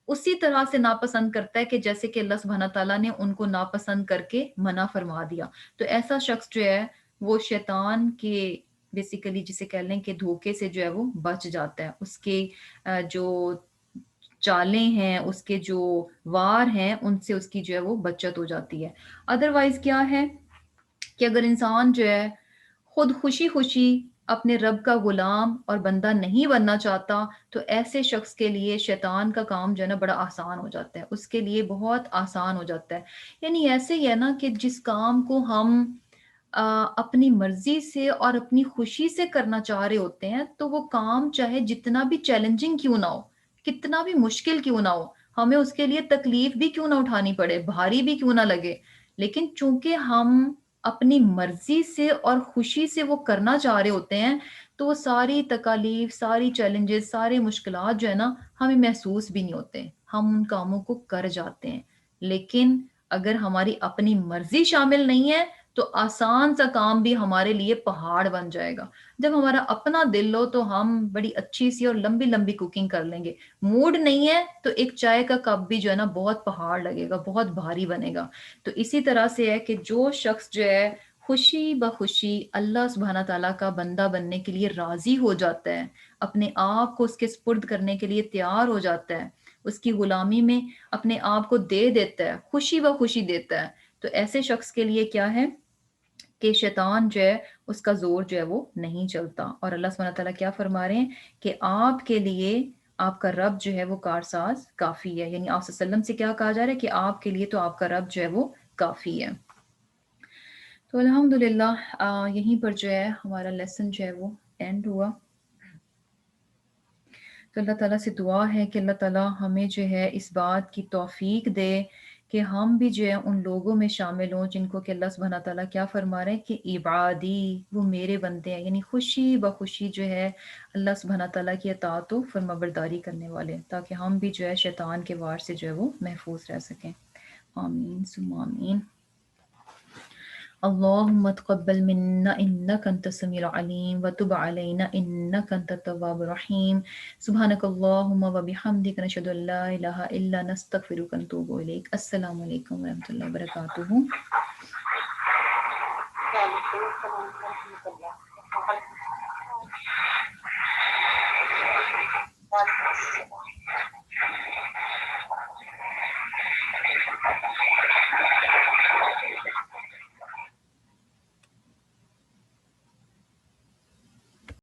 اسی طرح سے ناپسند کرتا ہے کہ جیسے کہ اللہ سبحانہ تعالیٰ نے ان کو ناپسند کر کے منع فرما دیا. تو ایسا شخص جو ہے وہ شیطان کے بیسیکلی جسے کہہ لیں کہ دھوکے سے جو ہے وہ بچ جاتا ہے. اس کے جو چالیں ہیں، اس کے جو وار ہیں، ان سے اس کی جو ہے وہ بچت ہو جاتی ہے. ادروائز کیا ہے کہ اگر انسان جو ہے خود خوشی خوشی اپنے رب کا غلام اور بندہ نہیں بننا چاہتا، تو ایسے شخص کے لیے شیطان کا کام جو ہے نا بڑا آسان ہو جاتا ہے، اس کے لیے بہت آسان ہو جاتا ہے. یعنی ایسے ہی ہے نا کہ جس کام کو ہم اپنی مرضی سے اور اپنی خوشی سے کرنا چاہ رہے ہوتے ہیں، تو وہ کام چاہے جتنا بھی چیلنجنگ کیوں نہ ہو، کتنا بھی مشکل کیوں نہ ہو، ہمیں اس کے لیے تکلیف بھی کیوں نہ اٹھانی پڑے، بھاری بھی کیوں نہ لگے، لیکن چونکہ ہم اپنی مرضی سے اور خوشی سے وہ کرنا چاہ رہے ہوتے ہیں، تو وہ ساری تکالیف، ساری چیلنجز، سارے مشکلات جو ہے نا ہمیں محسوس بھی نہیں ہوتے، ہم ان کاموں کو کر جاتے ہیں. لیکن اگر ہماری اپنی مرضی شامل نہیں ہے تو آسان سا کام بھی ہمارے لیے پہاڑ بن جائے گا. جب ہمارا اپنا دل ہو تو ہم بڑی اچھی سی اور لمبی لمبی کوکنگ کر لیں گے. موڈ نہیں ہے تو ایک چائے کا کپ بھی جو ہے نا بہت پہاڑ لگے گا، بہت بھاری بنے گا. تو اسی طرح سے ہے کہ جو شخص جو ہے خوشی بخوشی اللہ سبحانہ تعالیٰ کا بندہ بننے کے لیے راضی ہو جاتا ہے، اپنے آپ کو اس کے سپرد کرنے کے لیے تیار ہو جاتا ہے، اس کی غلامی میں اپنے آپ کو دے دیتا ہے، خوشی بخوشی دیتا ہے، تو ایسے شخص کے لیے کیا ہے کہ شیطان جو ہے اس کا زور جو ہے وہ نہیں چلتا. اور اللہ سبحانہ تعالیٰ کیا فرما رہے ہیں کہ آپ کے لیے آپ کا رب جو ہے وہ کارساز کافی ہے. یعنی آپ صلی اللہ علیہ وسلم سے کیا کہا جا رہا ہے کہ آپ کے لیے تو آپ کا رب جو ہے وہ کافی ہے. تو الحمدللہ یہیں پر جو ہے ہمارا لیسن جو ہے وہ اینڈ ہوا. تو اللہ تعالیٰ سے دعا ہے کہ اللہ تعالیٰ ہمیں جو ہے اس بات کی توفیق دے کہ ہم بھی جو ہے ان لوگوں میں شامل ہوں جن کو کہ اللہ سبحانہ تعالیٰ کیا فرما رہے ہیں کہ عبادی، وہ میرے بندے ہیں، یعنی خوشی بخوشی جو ہے اللہ سبحانہ تعالیٰ کی اطاعت و فرما برداری کرنے والے، تاکہ ہم بھی جو ہے شیطان کے وار سے جو ہے وہ محفوظ رہ سکیں. آمین ثم آمین. اللهم تقبل منا إنك أنت السميع العليم وتب علينا إنك أنت التواب الرحيم. سبحانك اللهم وبحمدك نشهد أن لا إله إلا نستغفرك ونتوب إليك. السلام عليكم ورحمة الله وبركاته.